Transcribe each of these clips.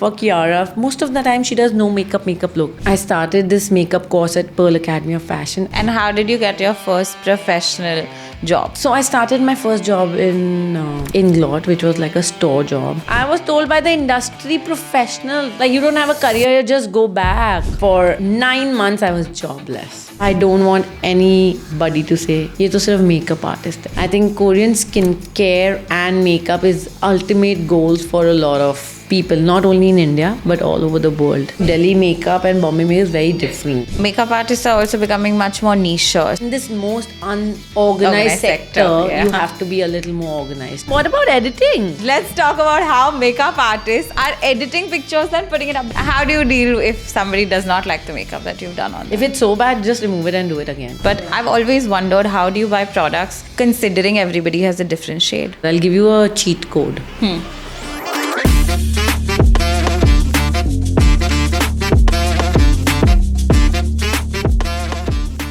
For Kiara, most of the time she does no makeup look. I started this makeup course at Pearl Academy of Fashion. And how did you get your first professional job? So I started my first job in Glot, which was like a store job. I was told by the industry professional, like you don't have a career, you just go back. For 9 months I was jobless. I don't want anybody to say, ये तो सिर्फ makeup artist है. I think Korean skincare and makeup is ultimate goals for a lot of people, not only in India but all over the world. Delhi makeup and Bombay makeup is very different. Makeup artists are also becoming much more niche. In this most unorganized sector, yeah. you have to be a little more organized. What about editing? Let's talk about how makeup artists are editing pictures and putting it up. How do you deal if somebody does not like the makeup that you've done on them? If it's so bad, just remove it and do it again. But I've always wondered, how do you buy products considering everybody has a different shade? I'll give you a cheat code.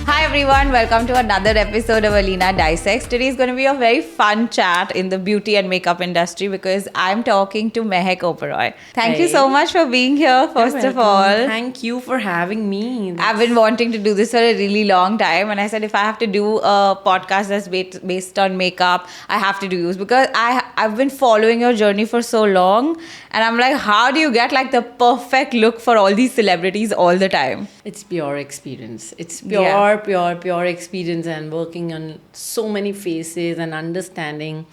Hi everyone, welcome to another episode of Aleena Dissects. Today is going to be a very fun chat in the beauty and makeup industry because I'm talking to Mehak Oberoi. Thank you so much for being here, first of all. Thank you for having me. I've been wanting to do this for a really long time, and I said if I have to do a podcast that's based on makeup, I have to do this because I've been following your journey for so long, and I'm like, how do you get like the perfect look for all these celebrities all the time? It's pure experience. It's pure experience and working on so many faces and understanding.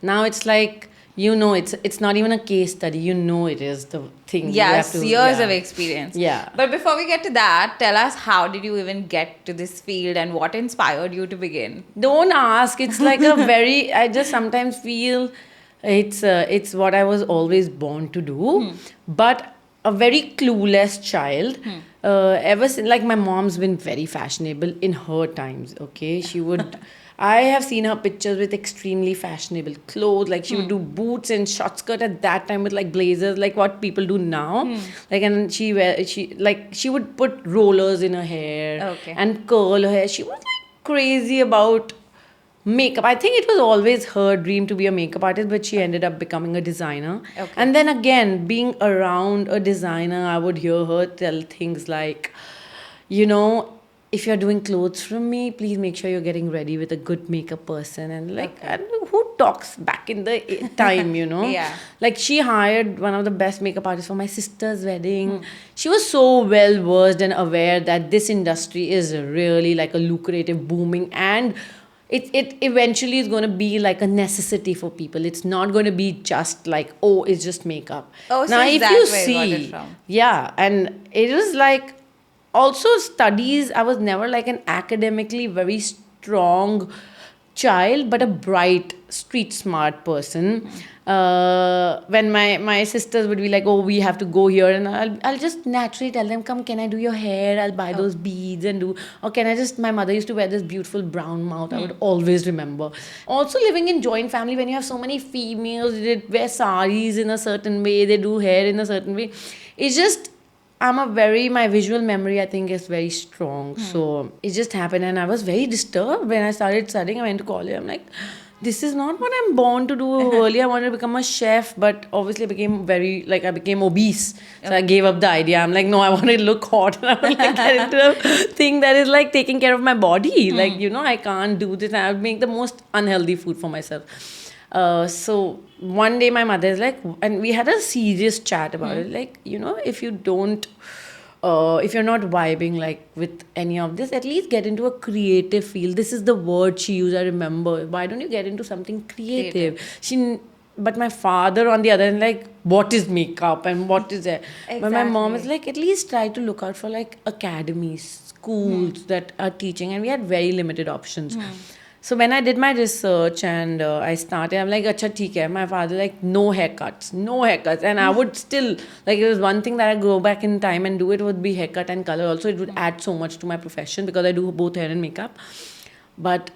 Now it's like, it's not even a case study. It is the thing. Yes, years of experience. Yeah. But before we get to that, tell us, how did you even get to this field and what inspired you to begin? Don't ask. It's like I just sometimes feel it's what I was always born to do. But a very clueless child. Ever since, like, my mom's been very fashionable in her times, okay? She would... I have seen her pictures with extremely fashionable clothes. Like, she would do boots and short skirt at that time with, like, blazers, like what people do now. Like, and she would put rollers in her hair and curl her hair. She was, like, crazy about makeup. I think it was always her dream to be a makeup artist, but she ended up becoming a designer. And then again, being around a designer, I would hear her tell things like, if you're doing clothes from me, please make sure you're getting ready with a good makeup person. And like, I don't know who talks back in the time, Yeah. Like, she hired one of the best makeup artists for my sister's wedding. She was so well versed and aware that this industry is really like a lucrative, booming, and it eventually is going to be like a necessity for people. It's not going to be just like, oh, it's just makeup. Oh, so now, is if that you where you got it see, from? yeah, and it was like also studies. I was never like an academically very strong child, but a bright, street smart person. When my sisters would be like, oh, we have to go here, and I'll just naturally tell them, come, can I do your hair? I'll buy those beads and do, or can I just, my mother used to wear this beautiful brown mouth. I would always remember. Also, living in joint family, when you have so many females, they wear saris in a certain way, they do hair in a certain way. It's just, my visual memory, I think, is very strong. So it just happened, and I was very disturbed when I started studying. I went to college. I'm like, this is not what I'm born to do. Earlier, I wanted to become a chef, but obviously I became obese. So I gave up the idea. I'm like, no, I want to look hot. And I want to get into a thing that is like taking care of my body. Like, I can't do this. I would make the most unhealthy food for myself. So one day my mother is like, and we had a serious chat about it, like, if you don't, if you're not vibing like with any of this, at least get into a creative field. This is the word she used, I remember. Why don't you get into something creative? But my father on the other hand, like, what is makeup and what is that? But my mom is like, at least try to look out for like academies, schools that are teaching, and we had very limited options. So when I did my research and I started, I'm like, acha, theek hai. My father like, no haircuts. And I would still, like, it was one thing that I go back in time and do, it would be haircut and color. Also, it would add so much to my profession because I do both hair and makeup. But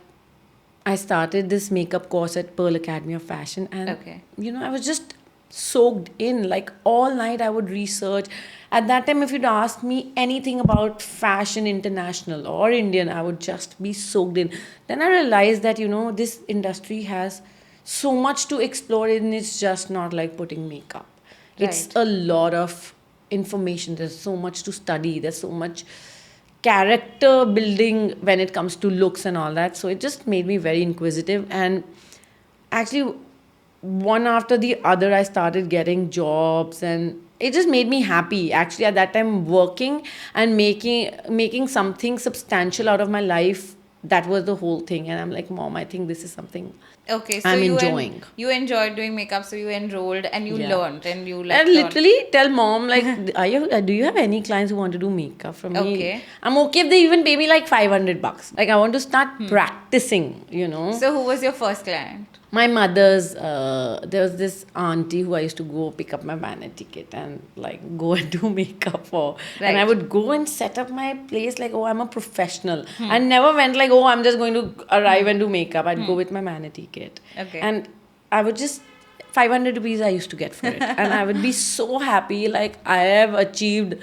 I started this makeup course at Pearl Academy of Fashion, and I was just soaked in. Like, all night I would research. At that time, if you'd asked me anything about fashion, international or Indian, I would just be soaked in. Then I realized that, this industry has so much to explore, and it's just not like putting makeup. It's Right. a lot of information. There's so much to study. There's so much character building when it comes to looks and all that. So it just made me very inquisitive. And actually, one after the other, I started getting jobs, and it just made me happy. Actually, at that time, working and making something substantial out of my life. That was the whole thing. And I'm like, Mom, I think this is something Okay, so I'm you enjoying. you enjoyed doing makeup, so you enrolled and you Yeah. learned and you like And learned. literally tell mom, like, do you have any clients who want to do makeup from me? Okay. I'm okay if they even pay me like $500. Like, I want to start practicing, So who was your first client? My mother's, there was this auntie who I used to go pick up my vanity kit and like go and do makeup for. And I Right. would go and set up my place like, oh, I'm a professional. I never went like, oh, I'm just going to arrive and do makeup. I'd go with my vanity kit. Okay. And I would just, 500 rupees I used to get for it. And I would be so happy, like I have achieved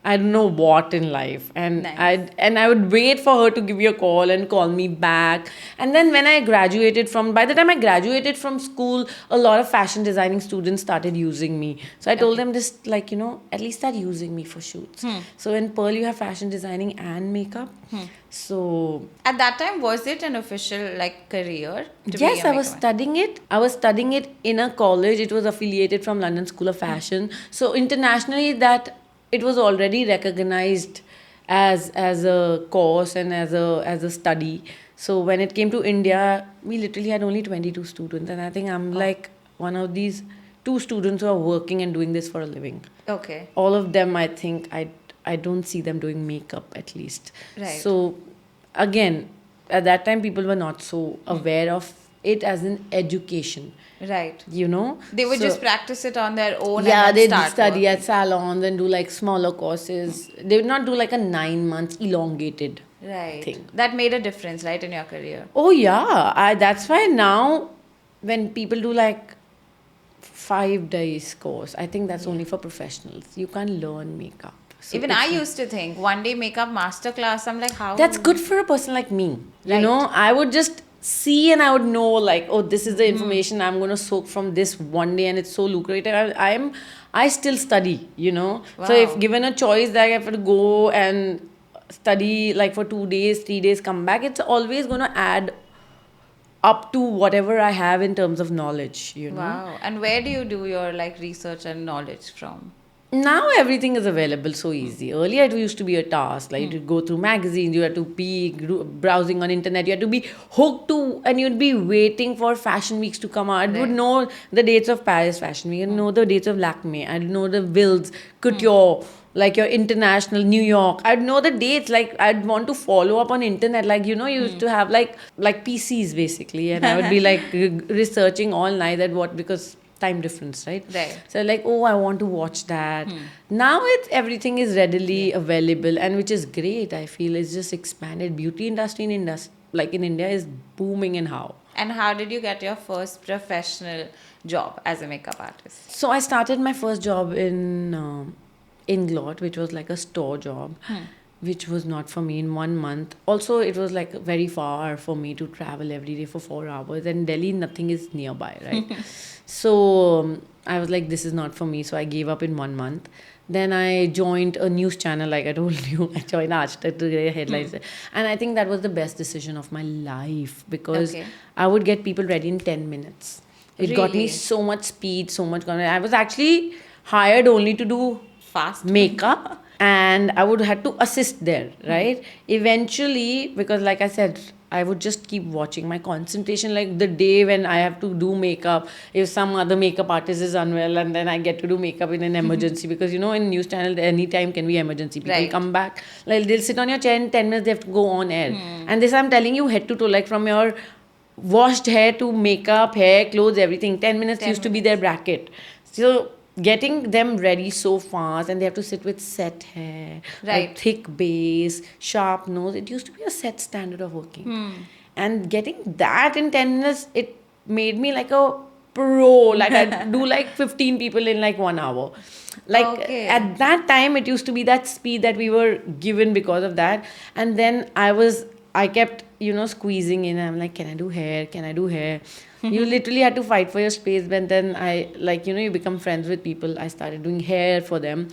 I don't know what in life. And Nice. I would wait for her to give me a call and call me back. And then when I graduated by the time I graduated from school, a lot of fashion designing students started using me. So I told them, just like, at least start using me for shoots. So in Pearl you have fashion designing and makeup. So At that time, was it an official like career? To yes, be a I was makeup studying it. I was studying it in a college. It was affiliated from London School of Fashion. So internationally, that it was already recognized as a course and as a study. So when it came to India, we literally had only 22 students, and I think I'm like one of these 2 students who are working and doing this for a living. Okay. All of them, I think I don't see them doing makeup at least. Right. So again, at that time people were not so aware of it as an education. Right. They would So- just practice it on their own. yeah, and then they'd start study working. at salons and do like smaller courses. They would not do like a 9 months elongated Right. thing. That made a difference, right, in your career. Oh yeah, that's why now when people do like 5 days course, I think that's only for professionals. You can't learn makeup. So Even it's I used to think one day makeup master class. I'm like, how? that's good for a person like me. Right. I would just see and I would know like, oh, this is the information I'm going to soak from this one day, and it's so lucrative. I still study. So if Wow. given a choice that I have to go and study like for 2 days, 3 days, come back, it's always going to add up to whatever I have in terms of knowledge. Wow. And where do you do your like research and knowledge from? Now everything is available so easy. Earlier it used to be a task. Like you go through magazines, you had to be browsing on internet, you had to be hooked to, and you'd be waiting for fashion weeks to come out. I would know the dates of Paris Fashion Week, I'd know the dates of Lakme, I'd know the Wills, Couture, like your international New York. I'd know the dates. Like I'd want to follow up on internet. Like you used to have like PCs basically, and I would be like researching all night at what, because time difference, right? Right. So like, oh, I want to watch that. Now everything is readily available, and which is great. I feel it's just expanded. Beauty industry like in India is booming. And how? And how did you get your first professional job as a makeup artist? So I started my first job in Glot, which was like a store job, which was not for me in 1 month. Also, it was like very far for me to travel every day for 4 hours. And Delhi, nothing is nearby, right? So I was like, this is not for me. So I gave up in 1 month. Then I joined a news channel, like I told you. I joined Aaj Tak to get headlines. And I think that was the best decision of my life, because Okay. I would get people ready in 10 minutes. It got me Really? so much speed, so much confidence. I was actually hired only to do Fast. makeup, and I would have to assist there, right? Eventually, because like I said, I would just keep watching. My concentration, like the day when I have to do makeup, if some other makeup artist is unwell, and then I get to do makeup in an emergency, because in news channel any time can be emergency. People Right. come back, like they'll sit on your chair in 10 minutes, they have to go on air. And this I'm telling you, head to toe, like from your washed hair to makeup, hair, clothes, everything. 10 minutes 10 used to be their bracket. So getting them ready so fast, and they have to sit with set hair, Right. like thick base, sharp nose. It used to be a set standard of working. And getting that in 10 minutes, it made me like a pro. Like I do like 15 people in like 1 hour. Like Okay. at that time, it used to be that speed that we were given because of that. And then I kept squeezing in. I'm like, can I do hair? Can I do hair? You literally had to fight for your space. But then I, like, you become friends with people. I started doing hair for them.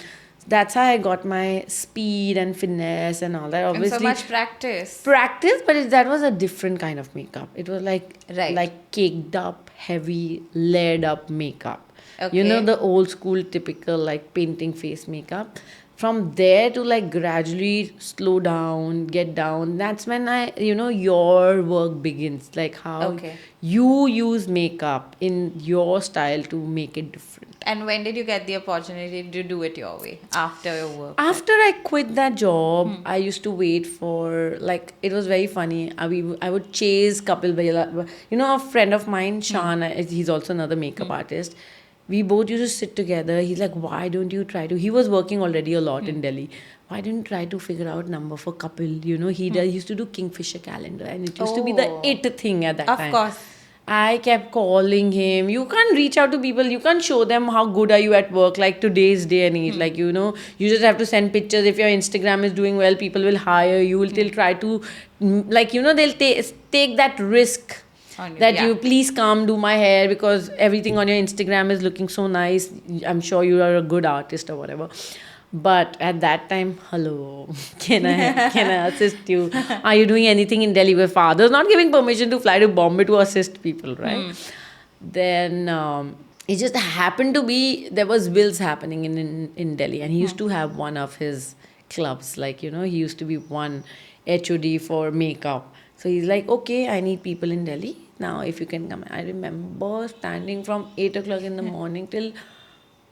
That's how I got my speed and finesse and all that. And so Obviously, much practice. but that was a different kind of makeup. It was like Right. like caked up, heavy, layered up makeup. Okay. The old school typical like painting face makeup. From there to like gradually slow down, get down. That's when your work begins. Like how Okay. you use makeup in your style to make it different. And when did you get the opportunity to do it your way after your work? After I quit that job, I used to wait for, like, it was very funny. I would chase Kapil Bhaiya. A friend of mine, Shan, he's also another makeup artist. We both used to sit together. He's like, why don't you try to? He was working already a lot in Delhi. Why didn't you try to figure out number for Kapil? He used to do Kingfisher calendar, and it used to be the Oh. it thing at that Of time. course. I kept calling him. You can't reach out to people. You can't show them how good are you at work. Like today's day and age, like you just have to send pictures. If your Instagram is doing well, people will hire you. They'll try to, they'll take that risk On you, that yeah. you please come do my hair because everything on your Instagram is looking so nice. I'm sure you are a good artist or whatever. But at that time, hello, can I assist you? Are you doing anything in Delhi? Where father's not giving permission to fly to Bombay to assist people, right? Then it just happened to be there was wills happening in Delhi, and he used to have one of his clubs. Like he used to be one HOD for makeup. So he's like, okay, I need people in Delhi now. If you can come, I remember standing from 8 o'clock in the morning till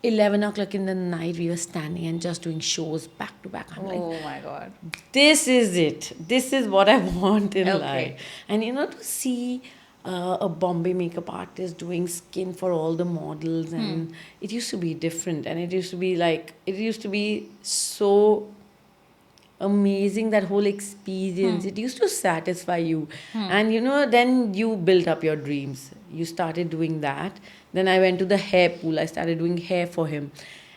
11 o'clock in the night. We were standing and just doing shows back to back. I'm like, Oh my God. this is it. This is what I want in Okay. life. And to see a Bombay makeup artist doing skin for all the models, and it used to be different, and it used to be so amazing, that whole experience. It used to satisfy you. And then you built up your dreams. You started doing that. Then I went to the hair pool. I started doing hair for him.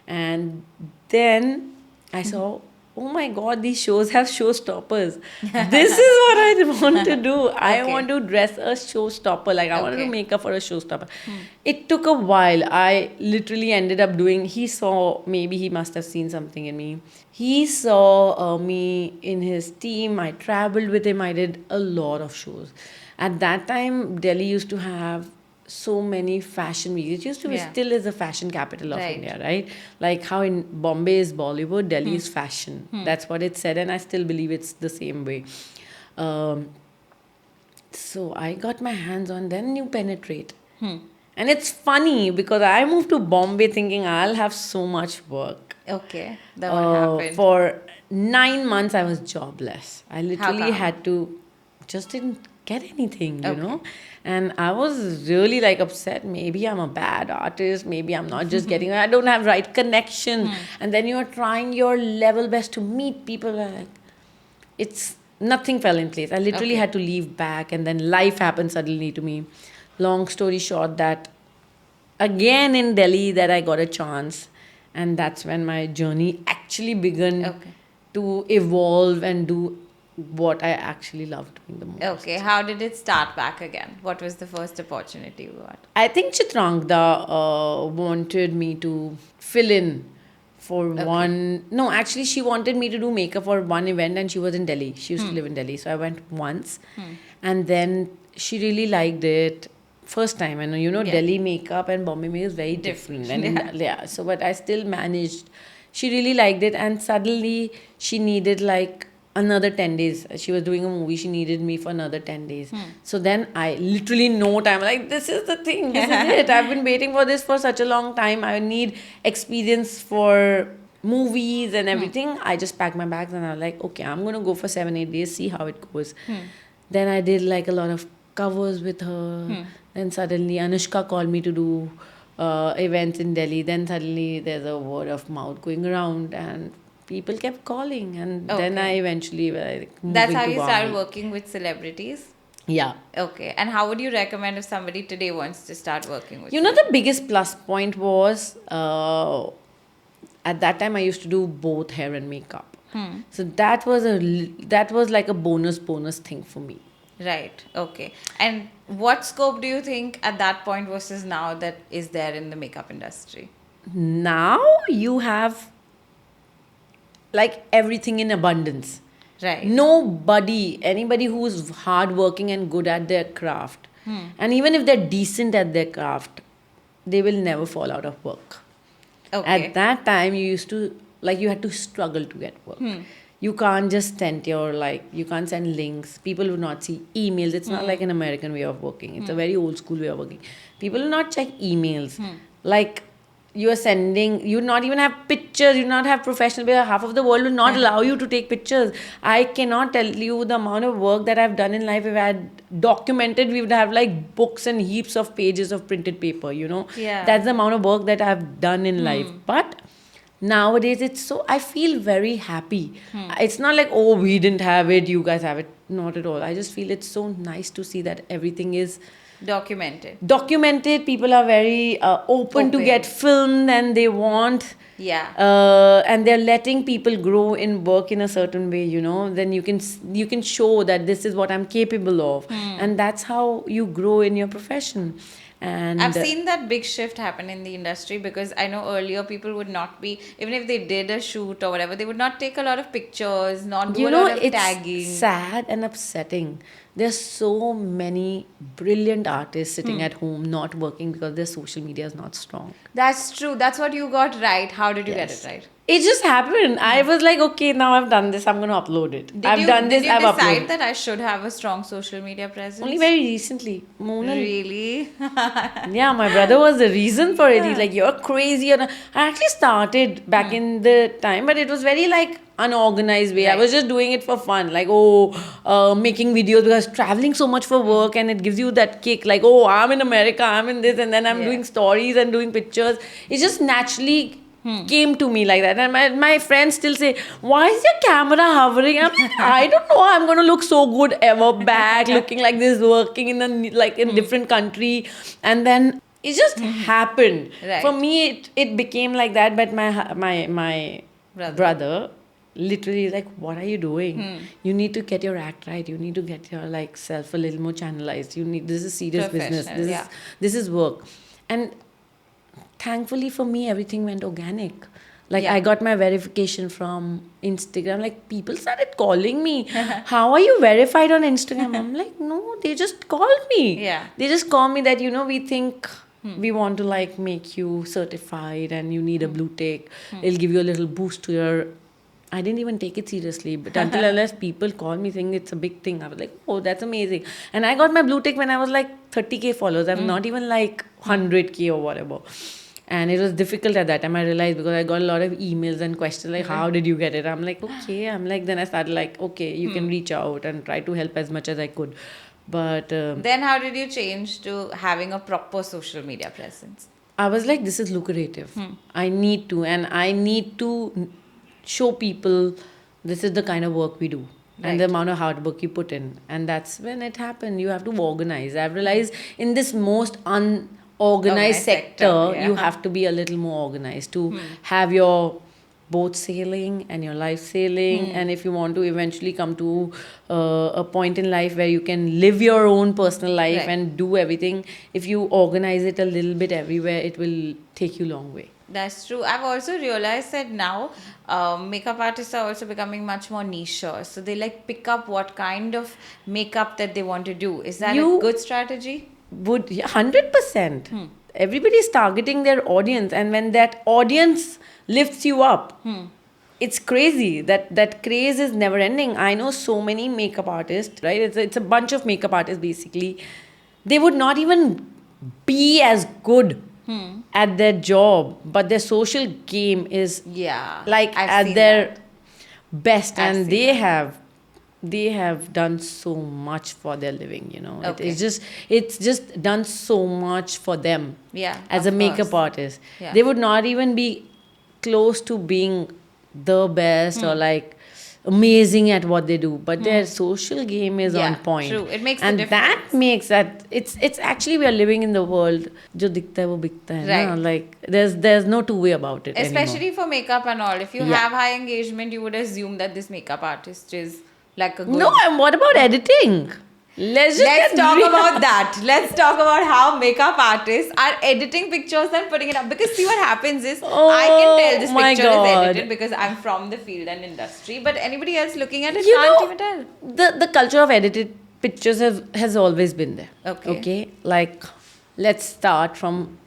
And then I saw, oh my God, these shows have showstoppers. This is what I want to do. I Okay. want to dress a showstopper. Like, I want to Okay. do makeup for a showstopper. It took a while. I literally ended up doing, maybe he must have seen something in me. He saw me in his team. I traveled with him. I did a lot of shows. At that time, Delhi used to have so many fashion weeks. It used to be, Yeah. still is the fashion capital of Right. India, right? Like how in Bombay is Bollywood, Delhi is fashion. That's what it said, and I still believe it's the same way. So I got my hands on, then you penetrate. And it's funny because I moved to Bombay thinking I'll have so much work. Okay. Then what happened? For 9 months, I was jobless. I literally come? had to, just didn't get anything, Okay. And I was really like upset. Maybe I'm a bad artist. Maybe I'm not just getting, I don't have right connection. And then you're trying your level best to meet people. Like, it's nothing fell in place. I literally Okay. had to leave back, and then life happened suddenly to me. Long story short, that again in Delhi that I got a chance, and that's when my journey actually began Okay. to evolve and do what I actually love doing the most. Okay. How did it start back again? What was the first opportunity you got? I think Chitrangda wanted me to fill in for one. No, actually, she wanted me to do makeup for one event, and she was in Delhi. She used to live in Delhi, so I went once, and then she really liked it. First time, and Yeah. Delhi makeup and Bombay makeup is very different. And so, but I still managed. She really liked it, and suddenly she needed like another 10 days. She was doing a movie, she needed me for another 10 days. So then I literally no time, like, this is the thing, this is it. I've been waiting for this for such a long time. I need experience for movies and everything. I just packed my bags and I was like, okay, I'm going to go for 7-8 days, see how it goes. Then I did like a lot of covers with her. Then suddenly Anushka called me to do events in Delhi. Then suddenly there's a word of mouth going around, and people kept calling, and then Okay. I eventually like moving That's how to you started Bombay. working with celebrities? Yeah. Okay. And how would you recommend if somebody today wants to start working with The biggest plus point was at that time I used to do both hair and makeup. So that was like a bonus thing for me. Right. Okay. And what scope do you think at that point versus now that is there in the makeup industry? Now you have like everything in abundance. Right. Anybody who's hardworking and good at their craft, and even if they're decent at their craft, they will never fall out of work. Okay. At that time, you had to struggle to get work. You can't just send you can't send links. People will not see emails. It's not like an American way of working. It's a very old school way of working. People will not check emails. Like, you not even have pictures, you not have professional, half of the world will not allow you to take pictures. I cannot tell you the amount of work that I've done in life. If I had documented, we would have like books and heaps of pages of printed paper, Yeah. That's the amount of work that I've done in life. But nowadays I feel very happy. It's not like, oh, we didn't have it, you guys have it. Not at all. I just feel it's so nice to see that everything is documented. People are very open to get filmed, and they want and they're letting people grow in work in a certain way, then you can show that this is what I'm capable of, and that's how you grow in your profession. And I've seen that big shift happen in the industry, because I know earlier people would not be, even if they did a shoot or whatever, they would not take a lot of pictures, not do a lot of it's tagging. sad and upsetting. There's so many brilliant artists sitting at home not working because their social media is not strong. That's true. That's what you got right. How did you get it right? It just happened. I was like, okay, now I've done this, I'm going to upload it. I've decide that I should have a strong social media presence? Only very recently. Really? Yeah, my brother was the reason for it. He's like, you're crazy. I actually started back in the time, but it was very like unorganized way. I was just doing it for fun. Like, making videos, because traveling so much for work, and it gives you that kick. Like, I'm in America, I'm in this, and then I'm doing stories and doing pictures. It just naturally came to me like that. And my friends still say, why is your camera hovering? I don't know, I'm going to look so good ever back looking like this, working in a different country. And then it just happened. Right. For me, it became like that. But my brother literally is like, what are you doing? You need to get your act right. You need to get your self a little more channelized. This is serious business. This is work. And thankfully for me, everything went organic. I got my verification from Instagram. Like, people started calling me, how are you verified on Instagram? I'm like, no, they just called me. Yeah. They just called me that, we think we want to make you certified, and you need a blue tick. It'll give you a little boost to your... I didn't even take it seriously, but unless people call me saying it's a big thing, I was like, oh, that's amazing. And I got my blue tick when I was 30K followers. I'm not even 100K or whatever. And it was difficult at that time, I realized, because I got a lot of emails and questions how did you get it? I'm like, okay. Then I started okay, you can reach out, and try to help as much as I could. But then how did you change to having a proper social media presence? I was like, this is lucrative. I need to show people this is the kind of work we do. And the amount of hard work you put in. And that's when it happened. You have to organize. I've realized in this most unorganized sector, you have to be a little more organized to have your boat sailing and your life sailing. And if you want to eventually come to a point in life where you can live your own personal life and do everything, if you organize it a little bit everywhere, it will take you a long way. That's true. I've also realized that now makeup artists are also becoming much more niche. So they pick up what kind of makeup that they want to do. Is that a good strategy? 100%. Everybody's targeting their audience, and when that audience lifts you up, it's crazy. That craze is never ending. I know so many makeup artists, right? It's a bunch of makeup artists basically. They would not even be as good at their job, but their social game is at their best, and they have done so much for their living, it's just done so much for them as a makeup artist. They would not even be close to being the best or amazing at what they do, but their social game is on point. True. It makes and the difference. That makes that it's actually, we are living in the world jo dikhta hai wo bikhta hai, na? There's no two way about it especially anymore. For makeup and all. If you have high engagement, you would assume that this makeup artist is a good... No, and what about editing? Let's just Let's get talk real. about that. Let's talk about how makeup artists are editing pictures and putting it up. Because see what happens is, I can tell this my picture God. is edited because I'm from the field and industry. But anybody else looking at it You can't know, even tell. the culture of edited pictures has always been there. Okay. Okay. Like, let's start from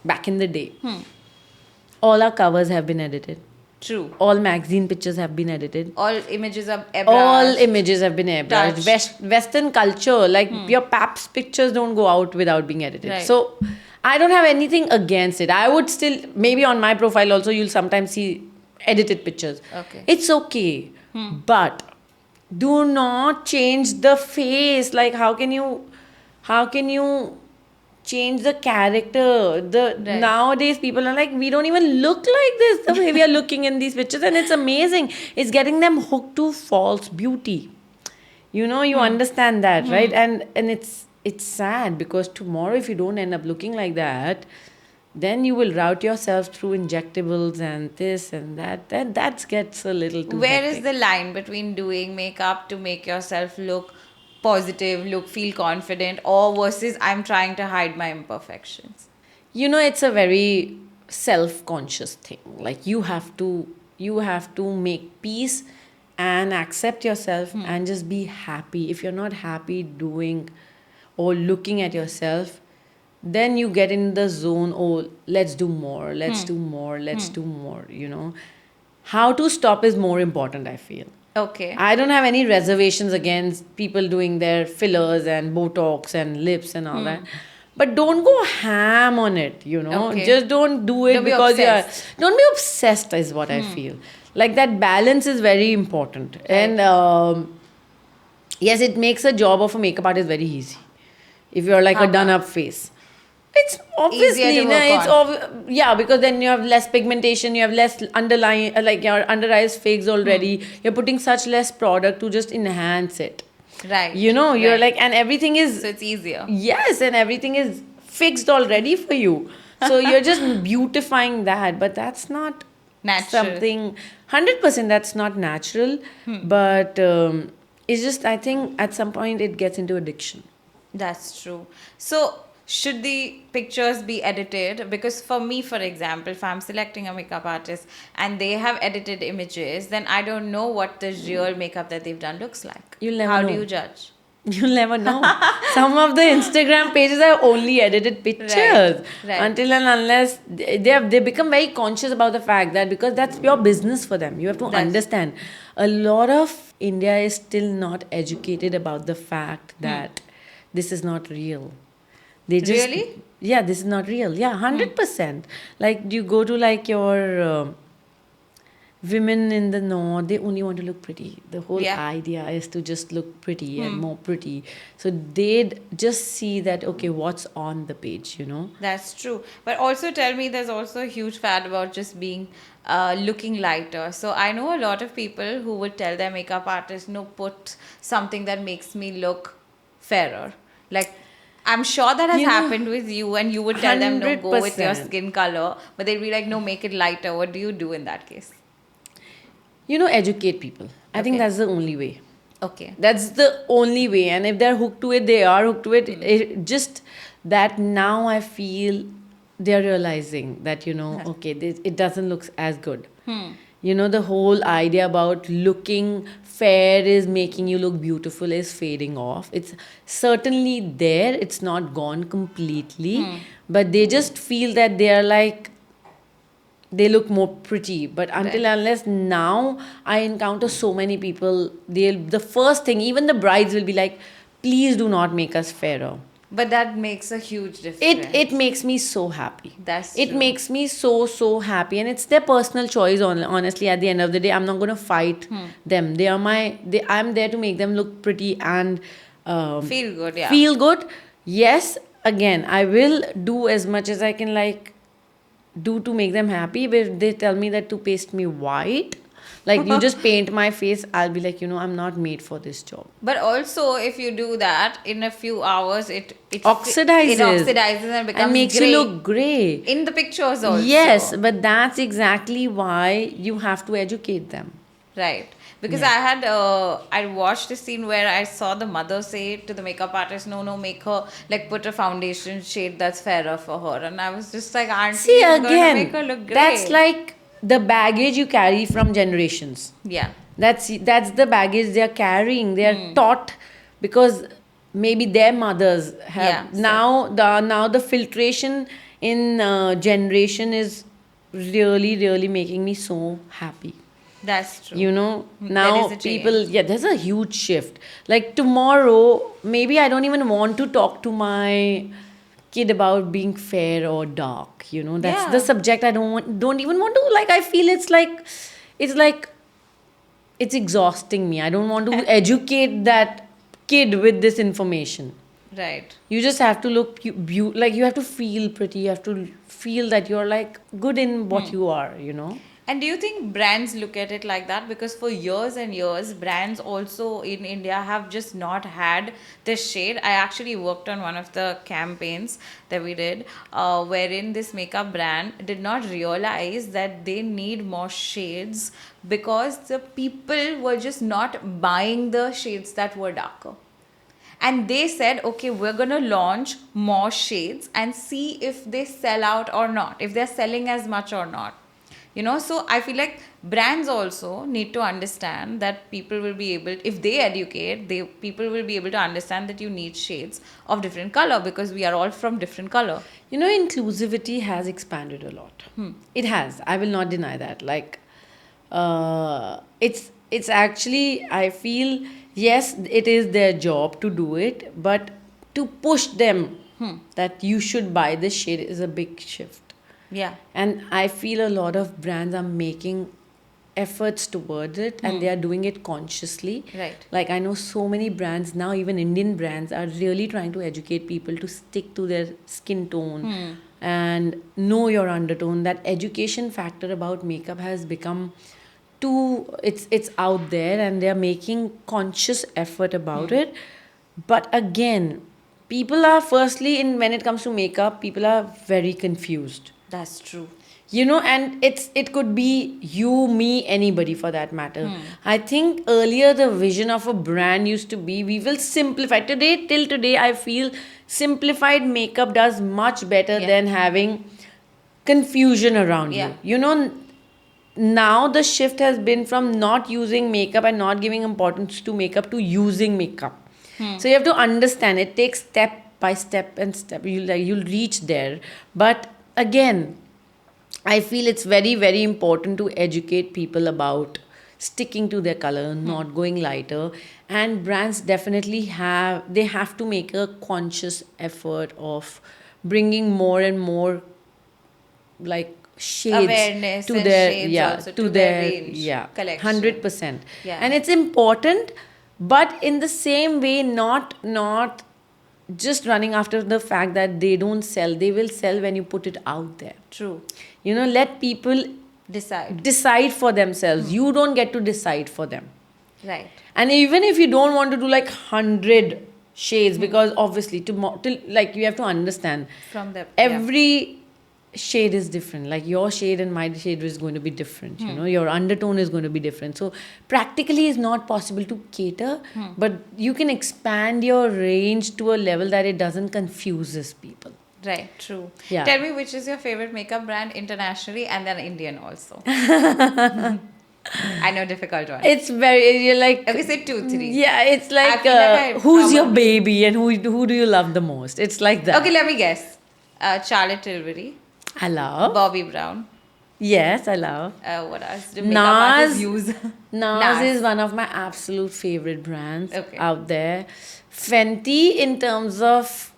back in the day. All our covers have been edited. True. All magazine pictures have been edited. All images are airbrushed. All images have been airbrushed. Touched. Western culture, like your paps pictures don't go out without being edited. Right. So I don't have anything against it. I would still, maybe on my profile also, you'll sometimes see edited pictures. Okay. It's okay. But do not change the face. Like, how can you change the character? Right. Nowadays people are like, we don't even look like this the way we are looking in these pictures, and it's amazing. It's getting them hooked to false beauty. You understand that, right? And it's sad, because tomorrow if you don't end up looking like that, then you will route yourself through injectables and this and that. Then that gets a little too Where hectic. is the line between doing makeup to make yourself look positive, feel confident, or versus I'm trying to hide my imperfections? It's a very self-conscious thing. Like, you have to make peace and accept yourself and just be happy. If you're not happy doing or looking at yourself, then you get in the zone, oh, let's do more, let's do more, let's do more. How to stop is more important, I feel. Okay. I don't have any reservations against people doing their fillers and Botox and lips and all that. But don't go ham on it, Okay. Just don't do it Don't be because obsessed. don't be obsessed is what I feel. Like, that balance is very important. And yes, it makes a job of a makeup artist very easy. If you're like How a done up face. It's obviously, Easier to work yeah, because then you have less pigmentation, you have less underlying, like your under eyes fixed already. You're putting such less product to just enhance it. Right. You're Right. like, and everything is, So it's easier. yes, and everything is fixed already for you. So you're just beautifying that, but that's not Natural. something, 100% that's not natural. But it's just, I think at some point it gets into addiction. That's true. So, should the pictures be edited? Because for me, for example, if I'm selecting a makeup artist and they have edited images, then I don't know what the real makeup that they've done looks like. You'll never How know. do you judge? You'll never know. Some of the Instagram pages are only edited pictures. Right. Until and unless they become very conscious about the fact that, because that's pure business for them. You have to understand. A lot of India is still not educated about the fact that this is not real. They just, Really? yeah, this is not real. Yeah, 100%. Like, you go to like your women in the north, they only want to look pretty. The whole Yeah. idea is to just look pretty and more pretty. So they'd just see that, okay, what's on the page, That's true. But also tell me, there's also a huge fad about just being looking lighter. So I know a lot of people who would tell their makeup artist, no, put something that makes me look fairer. Like, I'm sure that has happened with you, and you would tell them, no, go with your 100%. skin color. But they'd be like, no, make it lighter. What do you do in that case? Educate people. I think Okay. that's the only way. Okay. That's the only way. And if they're hooked to it, they are hooked to it. Just that now I feel they're realizing that, okay, it doesn't look as good. The whole idea about looking fair is making you look beautiful is fading off. It's certainly there. It's not gone completely. But they just feel that they're like, they look more pretty. But until unless now I encounter so many people, the first thing, even the brides will be like, please do not make us fairer. But that makes a huge difference. It makes me so happy. That's it true. makes me so happy, and it's their personal choice. Honestly, at the end of the day, I'm not going to fight them. I'm there to make them look pretty and Feel good, yeah. feel good. Yes, again, I will do as much as I can, like, do to make them happy. But if they tell me that to paste me white, like, you just paint my face, I'll be like, I'm not made for this job. But also, if you do that, in a few hours, it Oxidizes. It oxidizes and becomes And makes grey. you look grey. In the pictures also. Yes, but that's exactly why you have to educate them. Right. Because I watched a scene where I saw the mother say to the makeup artist, no, make her, like, put a foundation shade that's fairer for her. And I was just like, auntie See, is going to make again, her look that's great. like the baggage you carry from generations. Yeah. That's the baggage they are carrying. They are taught because maybe their mothers have Yeah, now the filtration in generation is really making me so happy. That's true. You know, There is now a people, change. yeah, there's a huge shift. Like tomorrow, maybe I don't even want to talk to my kid about being fair or dark. You know, that's the Yeah. subject I don't even want to, like, I feel it's like it's exhausting me. I don't want to educate that kid with this information. Right. You just have to look like you have to feel pretty. You have to feel that you're like good in what you are, you know. And do you think brands look at it like that? Because for years and years, brands also in India have just not had this shade. I actually worked on one of the campaigns that we did, wherein this makeup brand did not realize that they need more shades because the people were just not buying the shades that were darker. And they said, okay, we're going to launch more shades and see if they sell out or not, if they're selling as much or not. So I feel like brands also need to understand that people will be able, if they educate, people will be able to understand that you need shades of different color because we are all from different color. You know, inclusivity has expanded a lot. It has. I will not deny that. Like, it's actually, I feel, yes, it is their job to do it, but to push them that you should buy this shade is a big shift. Yeah. And I feel a lot of brands are making efforts towards it and they are doing it consciously. Right. Like, I know so many brands now, even Indian brands, are really trying to educate people to stick to their skin tone and know your undertone. That education factor about makeup has become it's out there and they are making conscious effort about it. But again, people are firstly in when it comes to makeup, people are very confused. That's true. You know, and it could be you, me, anybody for that matter. I think earlier the vision of a brand used to be we will simplify. Till today I feel simplified makeup does much better than having confusion around Yeah. you. You know, now the shift has been from not using makeup and not giving importance to makeup to using makeup. So you have to understand it takes step by step and step. You'll reach there. But again, I feel it's very important to educate people about sticking to their color, not going lighter. And brands definitely have to make a conscious effort of bringing more and more like shades Awareness to and their shades yeah also to to their their range yeah collection. 100%. Yeah. And it's important, but in the same way, not just running after the fact that they don't sell. They will sell when you put it out there. True. You know, let people Decide. for themselves. You don't get to decide for them. Right. And even if you don't want to do like 100 shades, because obviously like you have to understand From the every shade is different. Like your shade and my shade is going to be different. You know, your undertone is going to be different. So practically it's not possible to cater, but you can expand your range to a level that it doesn't confuses people. Right, true. Yeah. Tell me, which is your favorite makeup brand internationally and then Indian also? I know, difficult one. It's very, you're like, Okay, say 2, 3. yeah, it's like, feel like I who's your probably- baby and who do you love the most? It's like that. Okay, let me guess. Charlotte Tilbury, I love. Bobbi Brown. Yes, I love. What else do makeup artists Nas. use? Nas is one of my absolute favorite brands Okay. out there. Fenty, in terms of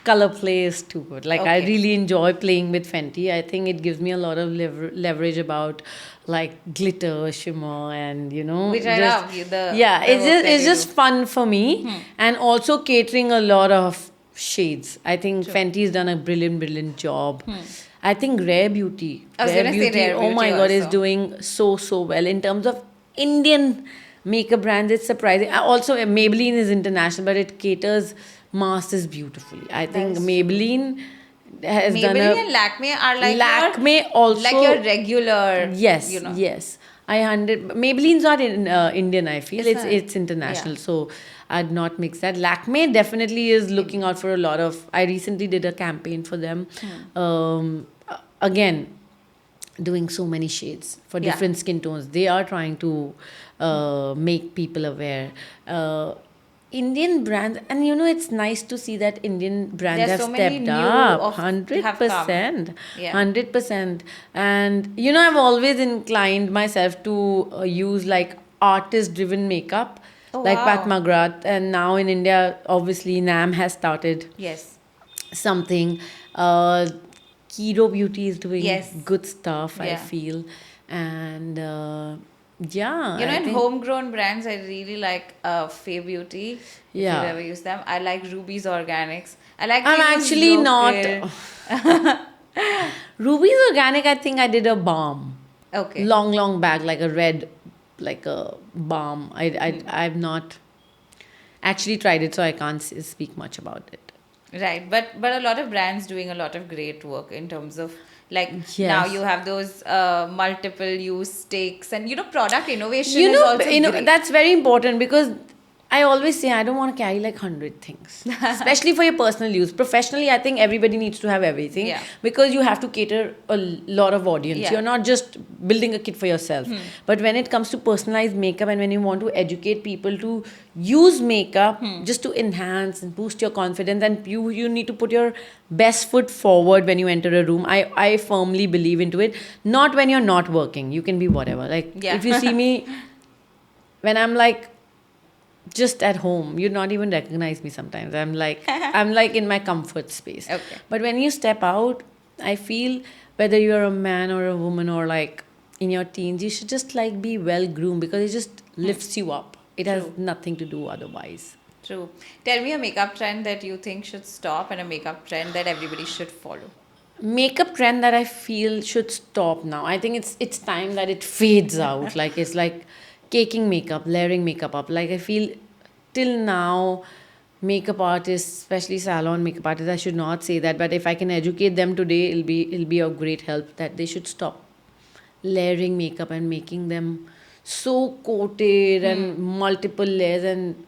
color play, is too good. Like, I Okay. really enjoy playing with Fenty. I think it gives me a lot of leverage about like glitter, shimmer, and you know, Which I just- love. yeah, the it's work just that it's you just do. fun for me, and also catering a lot of shades. I think Fenty's done a brilliant job. I think Rare Beauty. I was gonna say Rare Oh my Beauty god, is also. doing so well in terms of Indian makeup brands. It's surprising. Also, Maybelline is international, but it caters masses beautifully. I think is Maybelline has done Maybelline a and Lakme are like Lakme also like your regular. yes You know. yes. Maybelline's not in Indian, I feel. It's not. It's international. Yeah. So I'd not mix that. Lakme definitely is looking out for a lot of. I recently did a campaign for them. Again, doing so many shades for Yeah. different skin tones. They are trying to make people aware. Indian brands, and it's nice to see that Indian brands There's have so many stepped new up, have come. 100%, Yeah. 100%. And I've always inclined myself to use like artist-driven makeup, Oh, like Pat wow. McGrath, and now in India, obviously Nam has started Yes. something. Uh, Keto Beauty is doing Yes. good stuff, I Yeah. feel. And yeah, I In think, homegrown brands, I really like Fae Beauty. If Yeah. you've ever used them. I like Ruby's Organics. I like I'm to use actually not. local. Ruby's Organic, I think I did a balm. Okay. Long back, like a red, like a balm. I've not actually tried it, so I can't speak much about it. Right, but a lot of brands doing a lot of great work in terms of like now Yes. you have those multiple use stakes and product innovation is also great. That's very important because I always say I don't want to carry like 100 things, especially for your personal use. Professionally, I think everybody needs to have everything Yeah. because you have to cater a lot of audience. Yeah. You're not just building a kit for yourself. But when it comes to personalized makeup and when you want to educate people to use makeup just to enhance and boost your confidence, and you need to put your best foot forward when you enter a room. I firmly believe into it. Not when you're not working. You can be whatever. Like Yeah. if you see me when I'm like just at home, you'd not even recognize me sometimes. I'm like in my comfort space. Okay. But when you step out, I feel whether you're a man or a woman or like in your teens, you should just like be well groomed because it just lifts you up. It has nothing to do otherwise. True. Tell me a makeup trend that you think should stop and a makeup trend that everybody should follow. Makeup trend that I feel should stop now. I think it's time that it fades out. Like it's like caking makeup, layering makeup up. Like I feel till now, makeup artists, especially salon makeup artists, I should not say that, but if I can educate them today, it'll be of great help that they should stop layering makeup and making them so coated and multiple layers and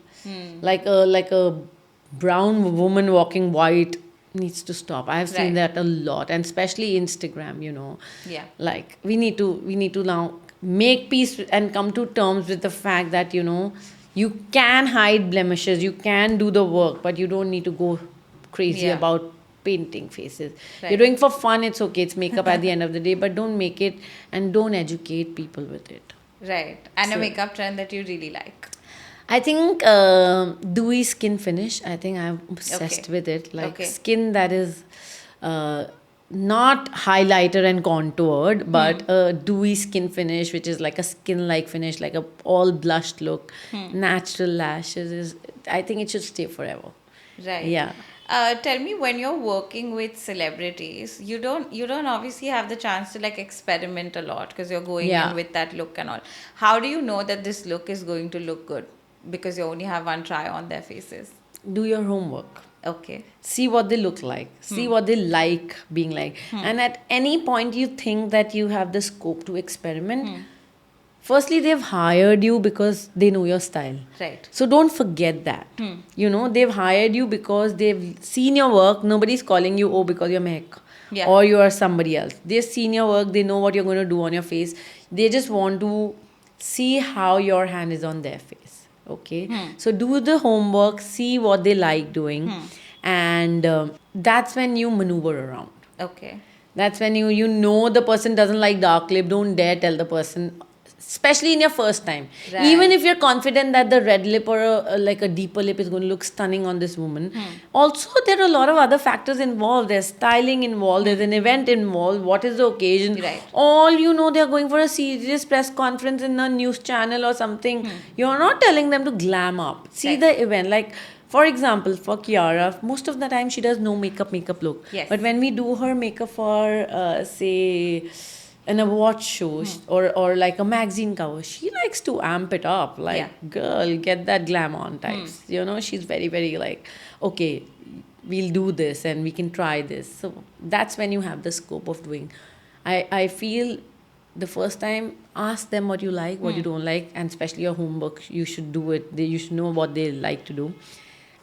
like a brown woman walking white needs to stop. I have seen Right. that a lot, and especially Instagram. Yeah. Like we need to now make peace and come to terms with the fact that you can hide blemishes, you can do the work, but you don't need to go crazy Yeah. about painting faces. Right. You're doing for fun, it's okay, it's makeup at the end of the day, but don't make it and don't educate people with it. Right. And a So- makeup trend that you really like. I think dewy skin finish. I think I'm obsessed Okay. with it. Like Okay. skin that is not highlighter and contoured, but a dewy skin finish, which is like a skin-like finish, like a all blushed look, natural lashes. I think it should stay forever. Right. Yeah. Tell me, when you're working with celebrities, you don't obviously have the chance to like experiment a lot because you're going Yeah. in with that look and all. How do you know that this look is going to look good? Because you only have one try on their faces. Do your homework. Okay. See what they look like, see what they like being like, and at any point you think that you have the scope to experiment, firstly they've hired you because they know your style. Right. So don't forget that. They've hired you because they've seen your work. Nobody's calling you because you're Mehak Yeah. or you are somebody else. They've seen your work, they know what you're going to do on your face. They just want to see how your hand is on their face. Okay, so do the homework, see what they like doing, and that's when you maneuver around. Okay. That's when you know the person doesn't like dark lip. Don't dare tell the person, especially in your first time. Right. Even if you're confident that the red lip or like a deeper lip is going to look stunning on this woman. Also, there are a lot of other factors involved. There's styling involved. There's an event involved. What is the occasion? Right. All they're going for a serious press conference in a news channel or something. You're not telling them to glam up. See Right. the event. Like, for example, for Kiara, most of the time she does no makeup look. Yes. But when we do her makeup for, say, an award show or like a magazine cover, she likes to amp it up. Like, Yeah. girl, get that glam on types. She's very, very like, okay, we'll do this and we can try this. So that's when you have the scope of doing. I feel the first time, ask them what you like, what you don't like, and especially your homework. You should do it. You should know what they like to do,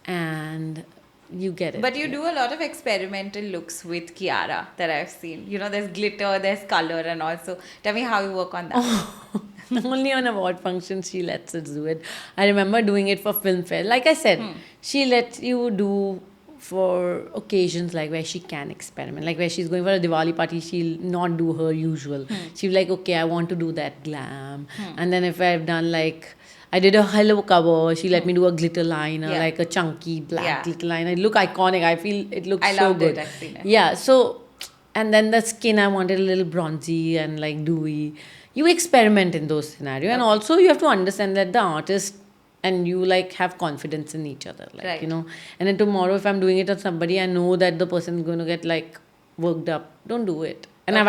and you get it. But you do a lot of experimental looks with Kiara that I've seen. You know, there's glitter, there's color, and also tell me how you work on that. Only on award functions she lets us do it. I remember doing it for film fair. Like I said, she lets you do for occasions like where she can experiment. Like where she's going for a Diwali party, she'll not do her usual. She'll be like, okay, I want to do that glam. And then if I've done like, I did a hello cover, she let me do a glitter liner, like a chunky black glitter liner. It looked iconic. I feel it looks I so loved good. it, I've seen it. Yeah, so, and then the skin, I wanted a little bronzy and like dewy. You experiment in those scenarios. And also you have to understand that the artist and you like have confidence in each other. Like, you know, and then tomorrow if I'm doing it on somebody, I know that the person is going to get like worked up. Don't do it. And I've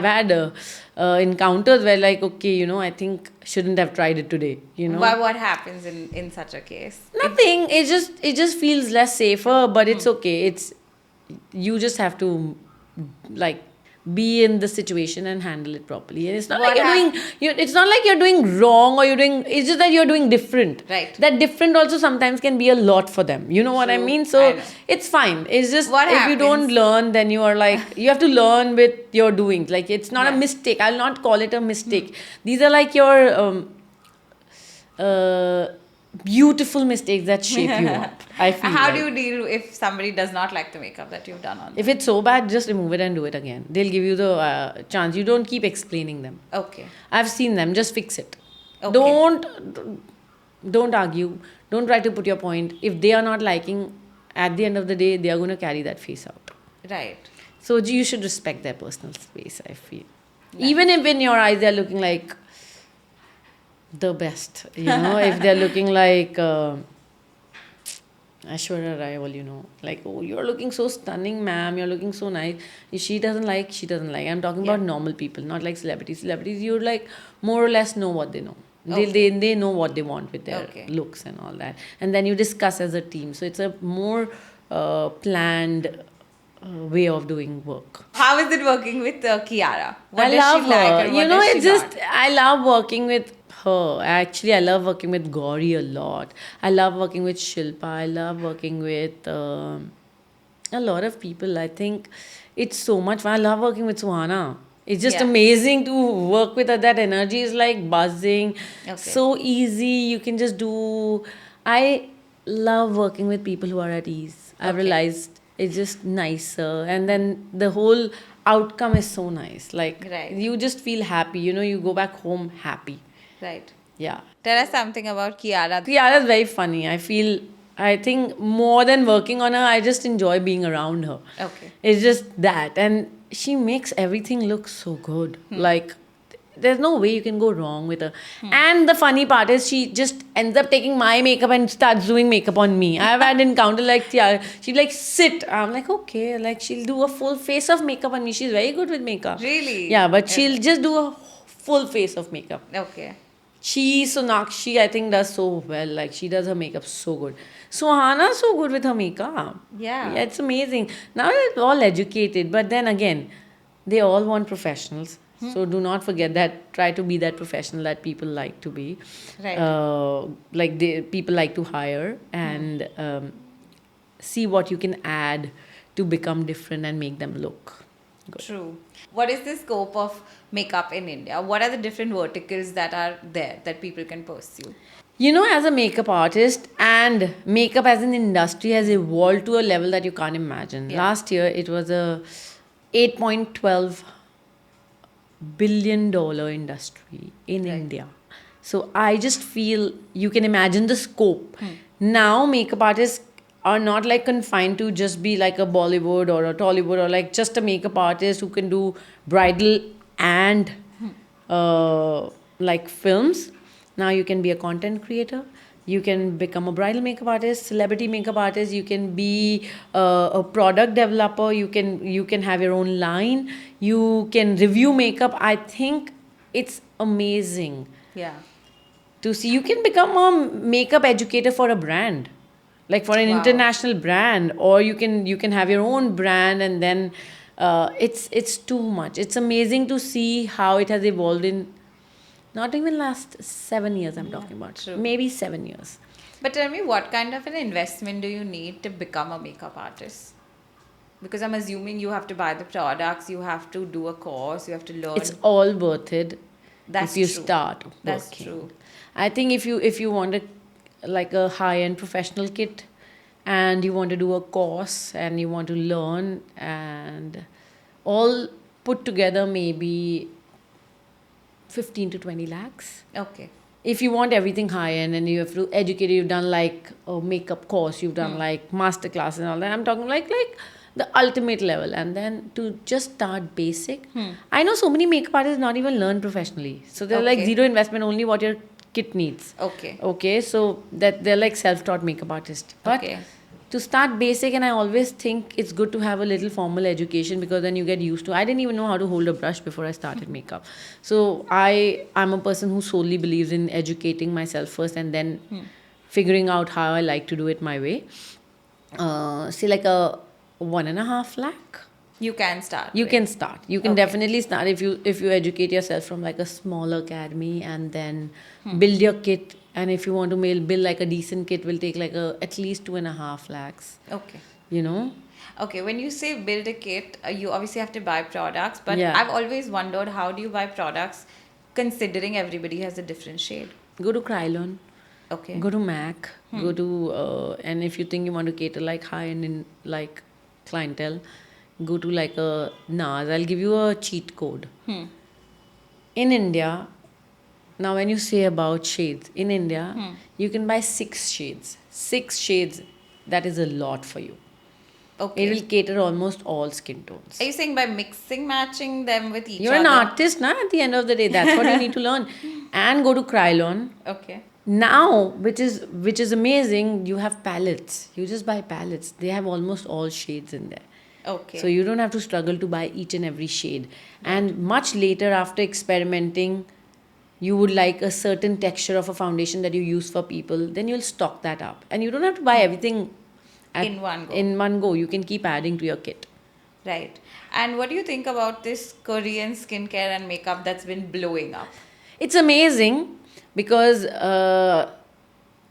had encounters where like, okay, you know, I think shouldn't have tried it today. You know, What happens in such a case? nothing. It just feels less safer, but it's okay. It's you just have to like be in the situation and handle it properly. And it's not like it's not like you're doing wrong or you're doing. It's just that you're doing different. Right. That different also sometimes can be a lot for them. You know what I True. mean? I So know. it's fine. It's just What if you don't happens? learn, then you are like you have to learn with your doings. Like it's not a mistake. I'll not call it a mistake. These are like your beautiful mistakes that shape you up. I feel. How like. do you deal if somebody does not like the makeup that you've done on them? If it's so bad, just remove it and do it again. They'll give you the chance. You don't keep explaining them. Okay. I've seen them. Just fix it. Okay. Don't argue. Don't try to put your point. If they are not liking, at the end of the day, they are going to carry that face out. Right. So you should respect their personal space, I feel. Even if in your eyes they're looking like the best, you know, if they're looking like Aishwarya Rai, well, you know, like, oh, you're looking so stunning, ma'am, you're looking so nice. If she doesn't like, she doesn't like. I'm talking about normal people, not like celebrities. Celebrities, you like more or less know what they know. They know what they want with their looks and all that. And then you discuss as a team. So it's a more planned way of doing work. How is it working with Kiara? What I does love she like her. and what You know, does it's she just not? I love working with her. Actually, I love working with Gauri a lot. I love working with Shilpa. I love working with a lot of people. I think it's so much fun. I love working with Suhana. It's just amazing to work with her. That energy is like buzzing. So easy. You can just do. I love working with people who are at ease. I've realized it's just nicer. And then the whole outcome is so nice. Like, you just feel happy. You know, you go back home happy. Right. Yeah. Tell us something about Kiara. Kiara is very funny. I think more than working on her, I just enjoy being around her. Okay. It's just that. And she makes everything look so good. Like, there's no way you can go wrong with her. And the funny part is she just ends up taking my makeup and starts doing makeup on me. I've had encounter like Kiara. She'd like sit. I'm like, okay. Like, she'll do a full face of makeup on me. She's very good with makeup. Really? Yeah, but she'll just do a full face of makeup. Okay. Sonakshi, I think, does so well. Like, she does her makeup so good. Suhana's so good with her makeup. Yeah. It's amazing. Now they're all educated, but then again, they all want professionals. So do not forget that. Try to be that professional that people like to be. Right. People like to hire and see what you can add to become different and make them look good. True. What is the scope of makeup in India? What are the different verticals that are there that people can pursue? You know, as a makeup artist and makeup as an industry has evolved to a level that you can't imagine. Last year, it was a $8.12 billion industry in India. So I just feel you can imagine the scope. Now, makeup artists are not like confined to just be like a Bollywood or a Tollywood or like just a makeup artist who can do bridal and like films. Now you can be a content creator. You can become a bridal makeup artist, celebrity makeup artist. You can be a product developer. You can have your own line. You can review makeup. I think it's amazing. Yeah. To see, you can become a makeup educator for a brand, like for an international brand, or you can have your own brand and then It's too much. It's amazing to see how it has evolved in not even last 7 years. I'm talking about true. maybe 7 years. But tell me, what kind of an investment do you need to become a makeup artist? Because I'm assuming you have to buy the products, you have to do a course, you have to learn. It's all worth it That's if you true. start That's working. true. I think if you want like a high-end professional kit and you want to do a course and you want to learn and all put together maybe 15 to 20 lakhs. Okay. If you want everything high end and you have to educate, you've done like a makeup course, you've done like master class and all that. I'm talking like the ultimate level. And then to just start basic. I know so many makeup artists not even learn professionally. So they're like Okay. zero investment, only what your kit needs. Okay. Okay, so that they're like self-taught makeup artists. But Okay. to start basic, and I always think it's good to have a little formal education because then you get used to. I didn't even know how to hold a brush before I started makeup. So I'm a person who solely believes in educating myself first and then figuring out how I like to do it my way. Say like a 1.5 lakh. You can start. You with. can start. You can Okay. definitely start if you educate yourself from like a small academy and then build your kit. And if you want to build like a decent kit, will take like at least 2.5 lakhs. Okay. You know. Okay, when you say build a kit, you obviously have to buy products, but Yeah. I've always wondered, how do you buy products considering everybody has a different shade? Go to Krylon. Okay. Go to Mac. Go to and if you think you want to cater like high end in like clientele, go to like a NARS. I'll give you a cheat code. In India, now when you say about shades, in India, you can buy 6 shades. 6 shades, that is a lot for you. Okay. It will cater almost all skin tones. Are you saying by mixing, matching them with each You're other? an artist, na? At the end of the day, that's what you need to learn. And go to Krylon. Okay. Now, which is amazing, you have palettes. You just buy palettes. They have almost all shades in there. Okay. So you don't have to struggle to buy each and every shade. And much later, after experimenting, you would like a certain texture of a foundation that you use for people, then you'll stock that up. And you don't have to buy everything In one go. In one go. You can keep adding to your kit. Right. And what do you think about this Korean skincare and makeup that's been blowing up? It's amazing because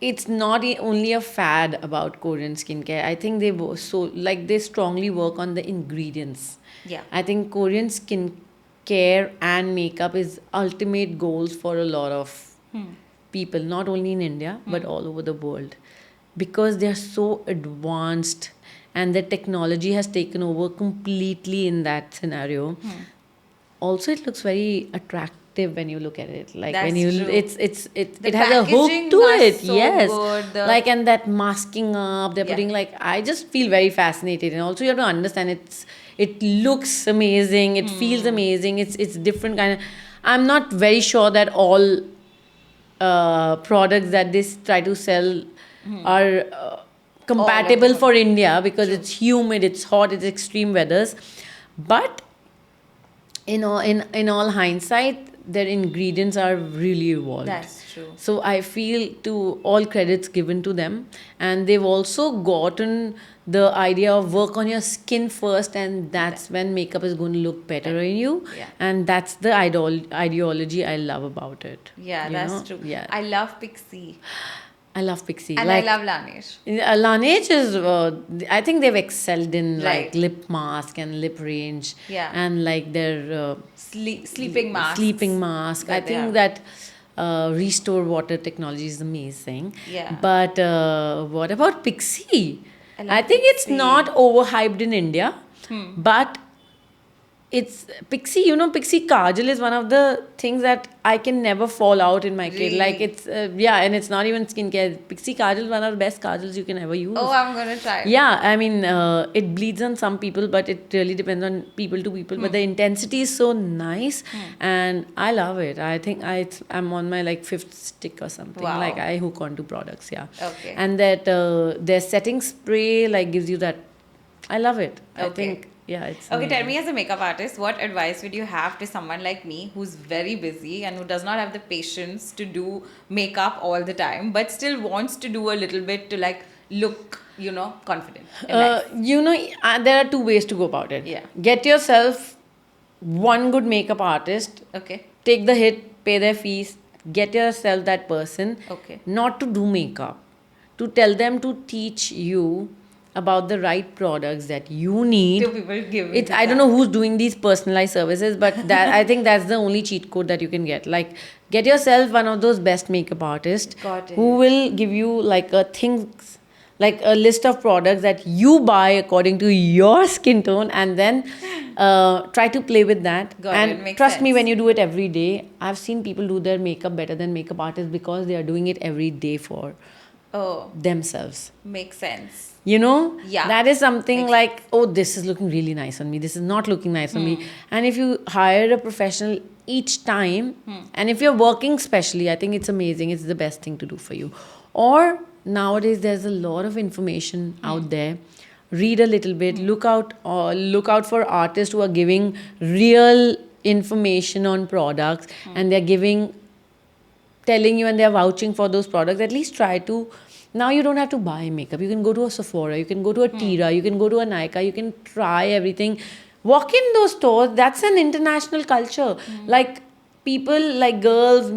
it's not only a fad about Korean skincare. I think they strongly work on the ingredients. Yeah. I think Korean skincare and makeup is ultimate goals for a lot of people, not only in India but all over the world, because they are so advanced and the technology has taken over completely in that scenario. Also, it looks very attractive when you look at it. Like That's when you, true. it has a hook packaging to was it. so Yes, good, like and that masking up. They're Yeah. putting like I just feel very fascinated, and also you have to understand it looks amazing. It feels amazing. It's different kind of. I'm not very sure that all products that they try to sell are compatible them. for India because it's humid, it's hot, it's extreme weathers. But in all hindsight, their ingredients are really evolved. That's true. So I feel to all credits given to them, and they've also gotten the idea of work on your skin first, and that's when makeup is going to look better in you. Yeah. And that's the ideology I love about it. Yeah, you that's know? true. Yeah, I love Pixie. I love Pixie. And like, I love Laneige. Laneige is, I think they've excelled in like Right. lip mask and lip range. Yeah. And like their Sleeping mask. Sleeping mask. I that they think have. that restore water technology is amazing. Yeah. But what about Pixie? I love I think it's Pixie. not overhyped in India, but it's Pixie. Pixie Kajal is one of the things that I can never fall out in my kit. Really? Like it's and it's not even skincare. Pixie Kajal is one of the best kajals you can ever use. Oh, I'm gonna try. Yeah, I mean, it bleeds on some people, but it really depends on people to people. But the intensity is so nice, and I love it. I think I'm on my like 5th stick or something. Wow. Like I hook onto products, yeah. Okay. And that their setting spray like gives you that. I love it. I Okay. think it's. Okay, tell amazing. me, as a makeup artist, what advice would you have to someone like me who's very busy and who does not have the patience to do makeup all the time, but still wants to do a little bit to like look, confident and nice? There are two ways to go about it. Yeah. Get yourself one good makeup artist, Okay. take the hit, pay their fees, get yourself that person, Okay. not to do makeup, to tell them to teach you about the right products that you need. Do people give It's you I don't that? know who's doing these personalized services, but that I think that's the only cheat code that you can get. Like, get yourself one of those best makeup artists Got it. who will give you like a list of products that you buy according to your skin tone, and then try to play with that. Got and it. Makes trust me, sense. when you do it every day, I've seen people do their makeup better than makeup artists because they are doing it every day for Oh, themselves. makes sense. Yeah, that is something Makes like, oh, this is looking really nice on me, this is not looking nice on Hmm. me. And if you hire a professional each time, and if you're working specially, I think it's amazing, it's the best thing to do for you. Or nowadays there's a lot of information out there. Read a little bit, look out for artists who are giving real information on products, and they're telling you and they're vouching for those products. At least try to. Now you don't have to buy makeup. You can go to a Sephora, you can go to a Tira, you can go to a Nykaa, you can try everything. Walk in those stores. That's an international culture. Like, people, like girls,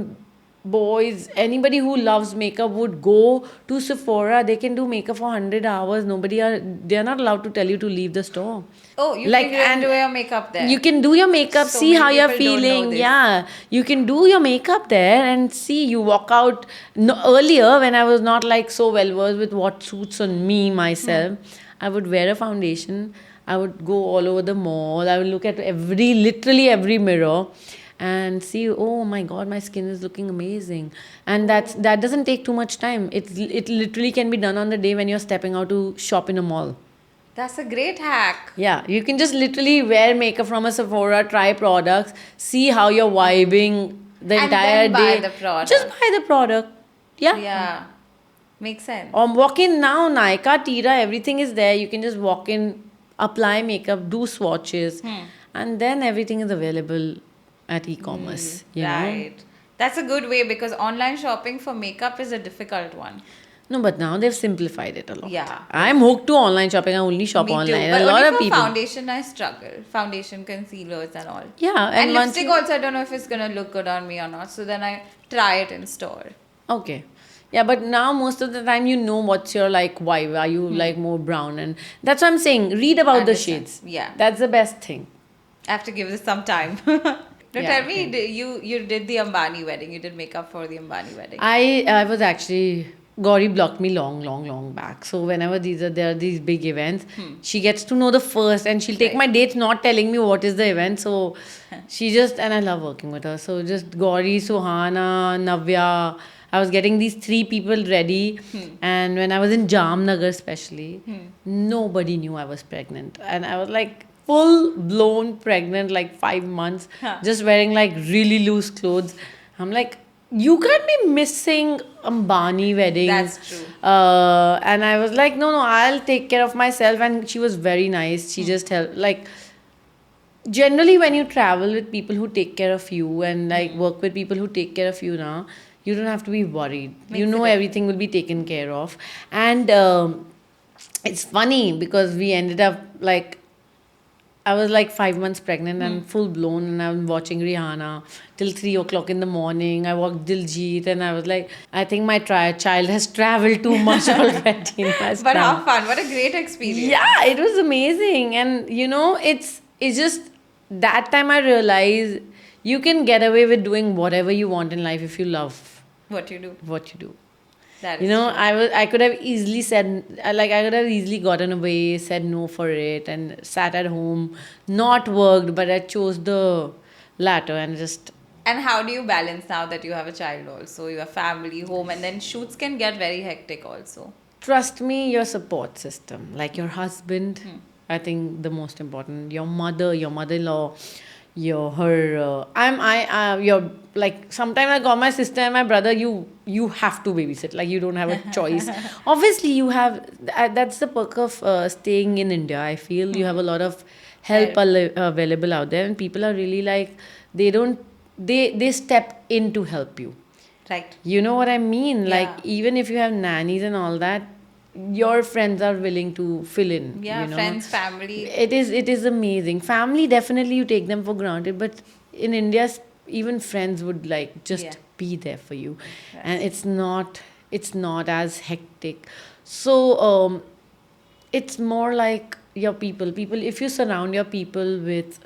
boys, anybody who loves makeup would go to Sephora. They can do makeup for 100 hours. They're not allowed to tell you to leave the store. Oh, you Like, can do and your makeup there. you can do your makeup, So see how many you're people don't know feeling. this. Yeah, you can do your makeup there and see. You walk out. No, earlier, when I was not like so well versed with what suits on me myself, I would wear a foundation. I would go all over the mall. I would look at literally every mirror, and see, oh my god, my skin is looking amazing. And that doesn't take too much time. It literally can be done on the day when you're stepping out to shop in a mall. That's a great hack. Yeah, you can just literally wear makeup from a Sephora, try products, see how you're vibing the And entire then buy day. the product. Just buy the product. Yeah. Yeah. Makes sense. Walk in now, Nykaa, Tira, everything is there. You can just walk in, apply makeup, do swatches, and then everything is available at e-commerce. You know? Right. That's a good way because online shopping for makeup is a difficult one. No, but now they've simplified it a lot. Yeah. I'm hooked to online shopping. I only shop Me too. online. But A lot only of for people. foundation, I struggle. Foundation, concealers, and all. Yeah, And once lipstick you- also, I don't know if it's gonna look good on me or not. So then I try it in store. Okay. Yeah, but now most of the time you know what's your like vibe. Are you like more brown? And that's what I'm saying. Read about the Understand. shades. Yeah. That's the best thing. I have to give this some time. No, Yeah, tell me, you did the Ambani wedding. You did makeup for the Ambani wedding. I was actually, Gauri blocked me long back. So whenever there are these big events, she gets to know the first, and she'll take Right. my dates not telling me what is the event. So and I love working with her. So just Gauri, Suhana, Navya. I was getting these 3 people ready, and when I was in Jamnagar especially, nobody knew I was pregnant, and I was like full blown pregnant, like 5 months, just wearing like really loose clothes. I'm like, you can't be missing Ambani wedding. That's true. And I was like, no, I'll take care of myself. And she was very nice. She just helped. Like, generally, when you travel with people who take care of you and like work with people who take care of you now, you don't have to be worried. You know everything will be taken care of. And it's funny because we ended up like, I was like 5 months pregnant and full blown, and I'm watching Rihanna till 3 o'clock in the morning. I walked Diljit, and I was like, I think my child has traveled too much already in my But how stomach. fun. What a great experience. Yeah, it was amazing. And it's just that time I realized you can get away with doing whatever you want in life if you love What you do. what you do. That is true. I could have easily said, I could have easily gotten away, said no for it, and sat at home, not worked, but I chose the latter and just. And how do you balance now that you have a child also? You have family, home, and then shoots can get very hectic also. Trust me, your support system, like your husband, I think the most important, your mother-in-law, your like, sometimes I call my sister and my brother, you have to babysit, like you don't have a choice. Obviously you have, that's the perk of staying in India. I feel you have a lot of help available out there, and people are really like, they step in to help you. Right. You know what I mean? Yeah. Like, even if you have nannies and all that, your friends are willing to fill in. Yeah, friends, family. It is amazing. Family, definitely you take them for granted, but in India, even friends would like just Yeah. be there for you, Yes. and it's not as hectic. So it's more like your people. If you surround your people with,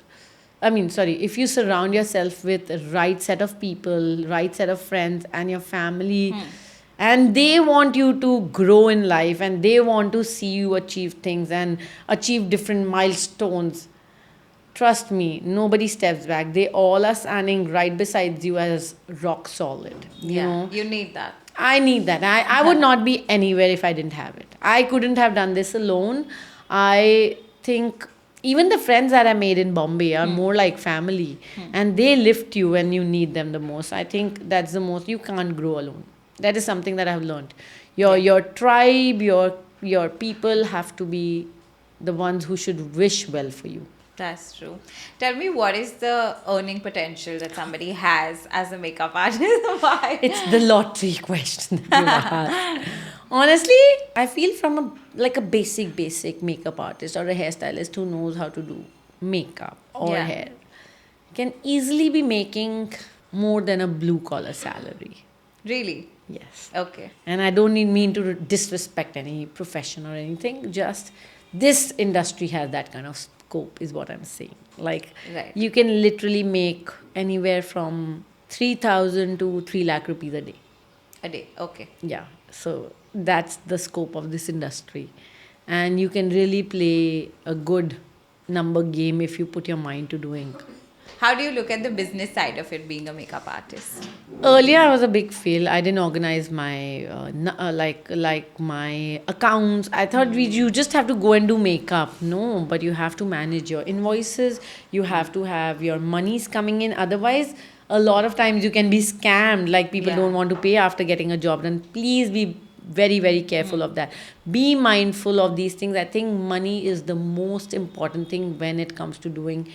I mean, sorry, if you surround yourself with the right set of people, right set of friends, and your family, and they want you to grow in life, and they want to see you achieve things and achieve different milestones, trust me, nobody steps back. They all are standing right beside you as rock solid. You know, You need that. I need that. I would not be anywhere if I didn't have it. I couldn't have done this alone. I think even the friends that I made in Bombay are more like family, and they lift you when you need them the most. I think that's the most. You can't grow alone. That is something that I've learned. Your tribe, your people have to be the ones who should wish well for you. That's true. Tell me, what is the earning potential that somebody has as a makeup artist? Why? It's the lottery question that you asked. Honestly, I feel from a basic makeup artist or a hairstylist who knows how to do makeup or Yeah. hair can easily be making more than a blue collar salary. Really? Yes. Okay. And I don't mean to disrespect any profession or anything. Just this industry has that kind of scope, is what I'm saying. Like, Right. you can literally make anywhere from 3,000 to 3 lakh rupees a day. A day. Okay. Yeah. So that's the scope of this industry. And you can really play a good number game if you put your mind to doing. How do you look at the business side of it, being a makeup artist? Earlier, I was a big fail. I didn't organize my like my accounts. I thought you just have to go and do makeup. No, but you have to manage your invoices. You have to have your monies coming in. Otherwise, a lot of times you can be scammed. Like, people Yeah. don't want to pay after getting a job. Then please be very, very careful of that. Be mindful of these things. I think money is the most important thing when it comes to doing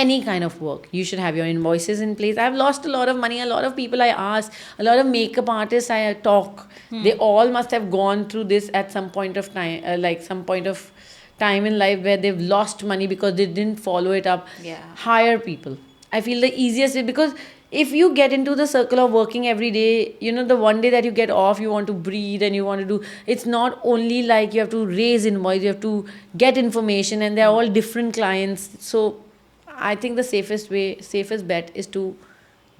any kind of work. You should have your invoices in place. I've lost a lot of money. A lot of people I ask, a lot of makeup artists I talk, they all must have gone through this at some point of time, like some point of time in life where they've lost money because they didn't follow it up. Yeah. Hire people. I feel the easiest way, because if you get into the circle of working every day, the one day that you get off, you want to breathe and you want to do, it's not only like you have to raise invoice, you have to get information, and they're all different clients. So I think the safest bet is to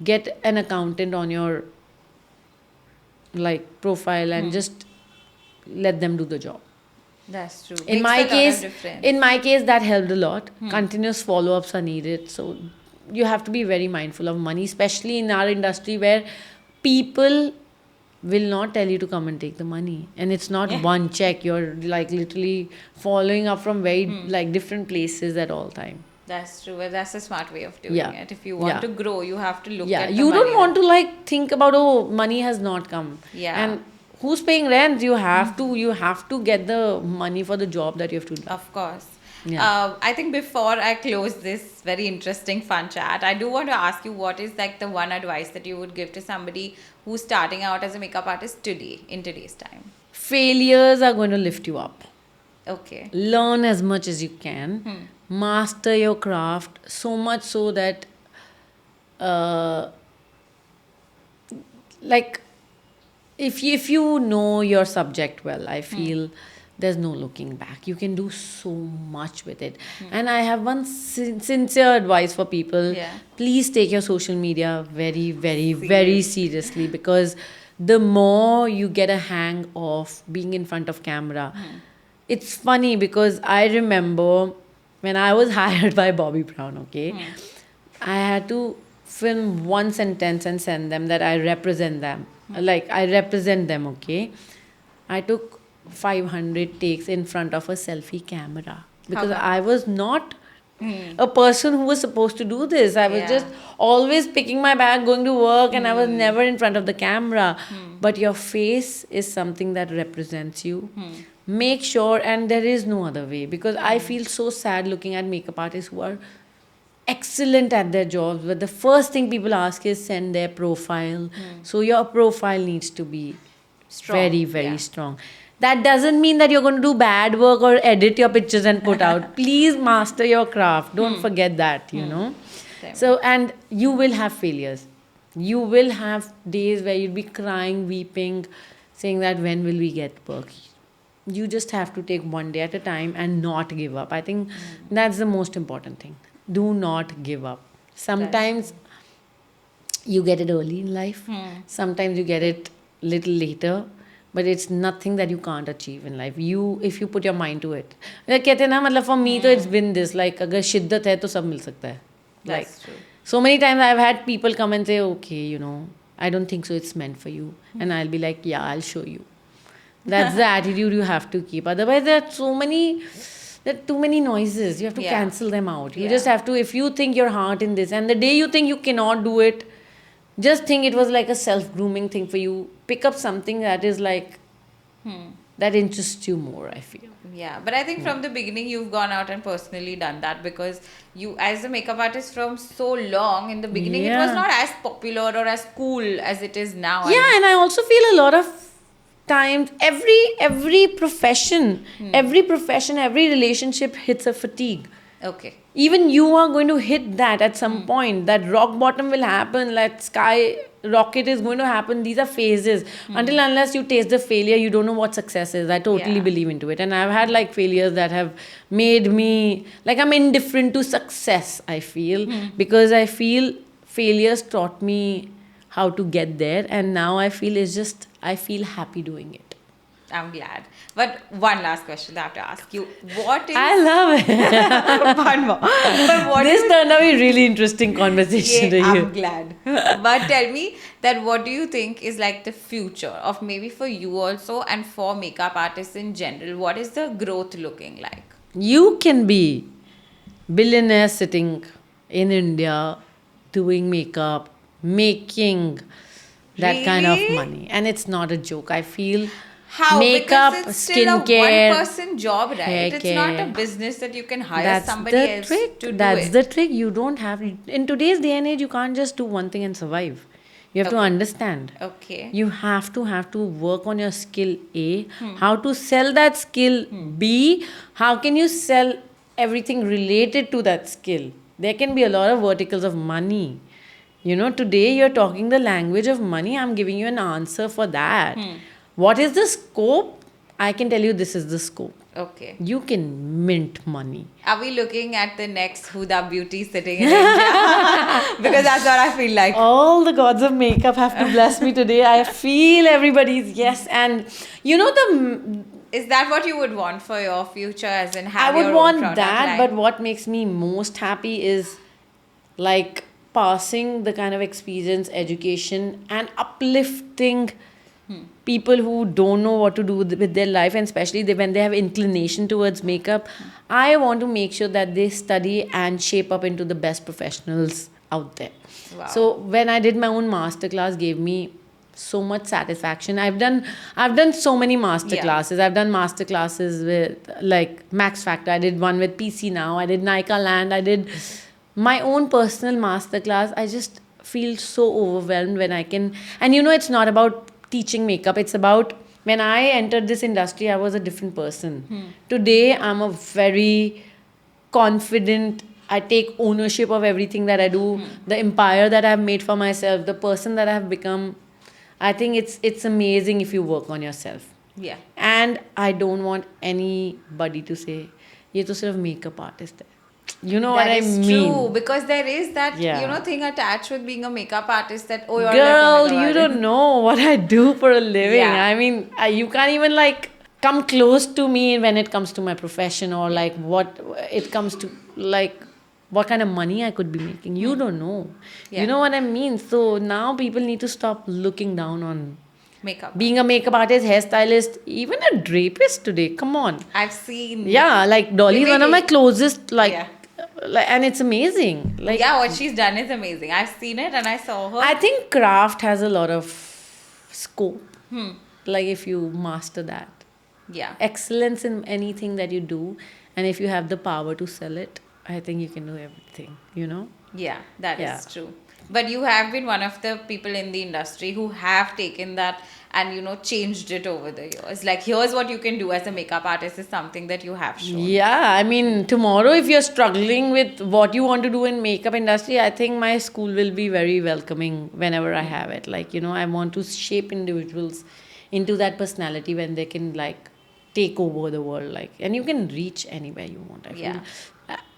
get an accountant on your profile and just let them do the job. That's true. In Makes my a lot of case, difference. that helped a lot. Continuous follow-ups are needed. So you have to be very mindful of money, especially in our industry where people will not tell you to come and take the money, and it's not one check. You're like literally following up from very different places at all time. That's true. Well, that's a smart way of doing Yeah. it. If you want Yeah. to grow, you have to look Yeah, at the you don't money. want to think about, oh, money has not come. Yeah. And who's paying rent? You have to get the money for the job that you have to do. Of course. Yeah. I think before I close this very interesting, fun chat, I do want to ask you, what is the one advice that you would give to somebody who's starting out as a makeup artist today, in today's time? Failures are going to lift you up. Okay. Learn as much as you can. Master your craft so much so that if you know your subject well, I feel there's no looking back. You can do so much with it. And I have one sincere advice for people. Yeah. Please take your social media very, very, very seriously, because the more you get a hang of being in front of camera, it's funny because I remember when I was hired by Bobby Brown, okay, I had to film one sentence and send them that I represent them. I represent them, okay. I took 500 takes in front of a selfie camera because I was not a person who was supposed to do this. I was just always picking my bag, going to work, and I was never in front of the camera. But your face is something that represents you. Make sure, and there is no other way, because I feel so sad looking at makeup artists who are excellent at their jobs, but the first thing people ask is send their profile. So your profile needs to be Strong, very, very yeah. strong. That doesn't mean that you're going to do bad work or edit your pictures and put out. Please master your craft. Don't forget that, you know. Same. So, and you will have failures. You will have days where you'll be crying, weeping, saying that when will we get work? You just have to take one day at a time and not give up. I think that's the most important thing. Do not give up. Sometimes you get it early in life. Sometimes you get it little later. But it's nothing that you can't achieve in life. If you put your mind to it. Like कहते हैं ना, मतलब for me तो it's been this, like अगर शिद्दत है तो सब मिल सकता है. Like That's true. so many times I've had people come and say, okay, you know, I don't think so, it's meant for you. And I'll be like, yeah, I'll show you. That's the attitude you have to keep. Otherwise there are too many noises. You have to cancel them out. You just have to, if you think your heart in this, and the day you think you cannot do it, just think it was like a self-grooming thing for you. Pick up something that is like, that interests you more, I feel. Yeah, but I think from the beginning you've gone out and personally done that, because you, as a makeup artist from so long, in the beginning it was Yeah. not as popular or as cool as it is now. Yeah, and I also feel a lot of times every profession, every relationship hits a fatigue. Okay. Even you are going to hit that at some point. That rock bottom will happen. That sky rocket is going to happen. These are phases. Until unless you taste the failure, you don't know what success is. I totally Yeah. believe into it. And I've had like failures that have made me like I'm indifferent to success, I feel. Because I feel failures taught me how to get there. And now I feel I feel happy doing it. I'm glad. But one last question that I have to ask you. What is... I love it. One more. But what This do you... turned out to be a really interesting conversation to Yeah, you. I'm glad. But tell me that what do you think is like the future of, maybe for you also and for makeup artists in general? What is the growth looking like? You can be billionaire sitting in India doing makeup, making that kind of Really? money. And it's not a joke. I feel How? makeup, Because it's still skincare, a one-person job, right? hair It's not a care. business that you can hire That's somebody the else trick. to do That's it. the trick. You don't have, in today's day and age, you can't just do one thing and survive. You have to Okay. understand. Okay. You have to work on your skill A, how to sell that skill B, how can you sell everything related to that skill. There can be a lot of verticals of money. You know, today you're talking the language of money. I'm giving you an answer for that. What is the scope? I can tell you this is the scope. Okay. You can mint money. Are we looking at the next Huda Beauty sitting in India? Because that's what I feel like. All the gods of makeup have to bless me today. I feel everybody's yes. And you know, Is that what you would want for your future, as in I have would your want own product that, line? but what makes me most happy is like passing the kind of experience, education, and uplifting people who don't know what to do with their life, and especially when they have inclination towards makeup. I want to make sure that they study and shape up into the best professionals out there. Wow. So when I did my own masterclass, gave me so much satisfaction. I've done so many master classes. I've done master classes with like Max Factor. I did one with PC Now. I did Nika Land. I did my own personal master class. I just feel so overwhelmed when I can. And you know, it's not about teaching makeup. It's about when I entered this industry, I was a different person. Today, I'm a very confident. I take ownership of everything that I do. The empire that I've made for myself, the person that I've become. I think it's amazing if you work on yourself. Yeah. And I don't want anybody to say, "ये तो सिर्फ makeup artist है." You know what I That is mean? true, because there is that Yeah. thing attached with being a makeup artist, that you're Girl, like a makeup you don't artist. know what I do for a living. Yeah. I mean, you can't even like come close to me when it comes to my profession, or like what it comes to like what kind of money I could be making. You don't know. Yeah. You know what I mean? So now people need to stop looking down on Makeup. being a makeup artist, hairstylist, even a drapist today. Come on. I've seen. Yeah, like Dolly is one of my closest, like, Yeah. and it's amazing. Like, Yeah, what she's done is amazing. I've seen it and I saw her. I think craft has a lot of scope. Like if you master that. Yeah. Excellence in anything that you do, and if you have the power to sell it, I think you can do everything, you know? Yeah, that is Yeah. true. But you have been one of the people in the industry who have taken that and changed it over the years? Like, here's what you can do as a makeup artist is something that you have shown. Yeah, I mean, tomorrow if you're struggling with what you want to do in makeup industry, I think my school will be very welcoming whenever I have it. Like, I want to shape individuals into that personality when they can like take over the world, like, and you can reach anywhere you want. I feel. Yeah.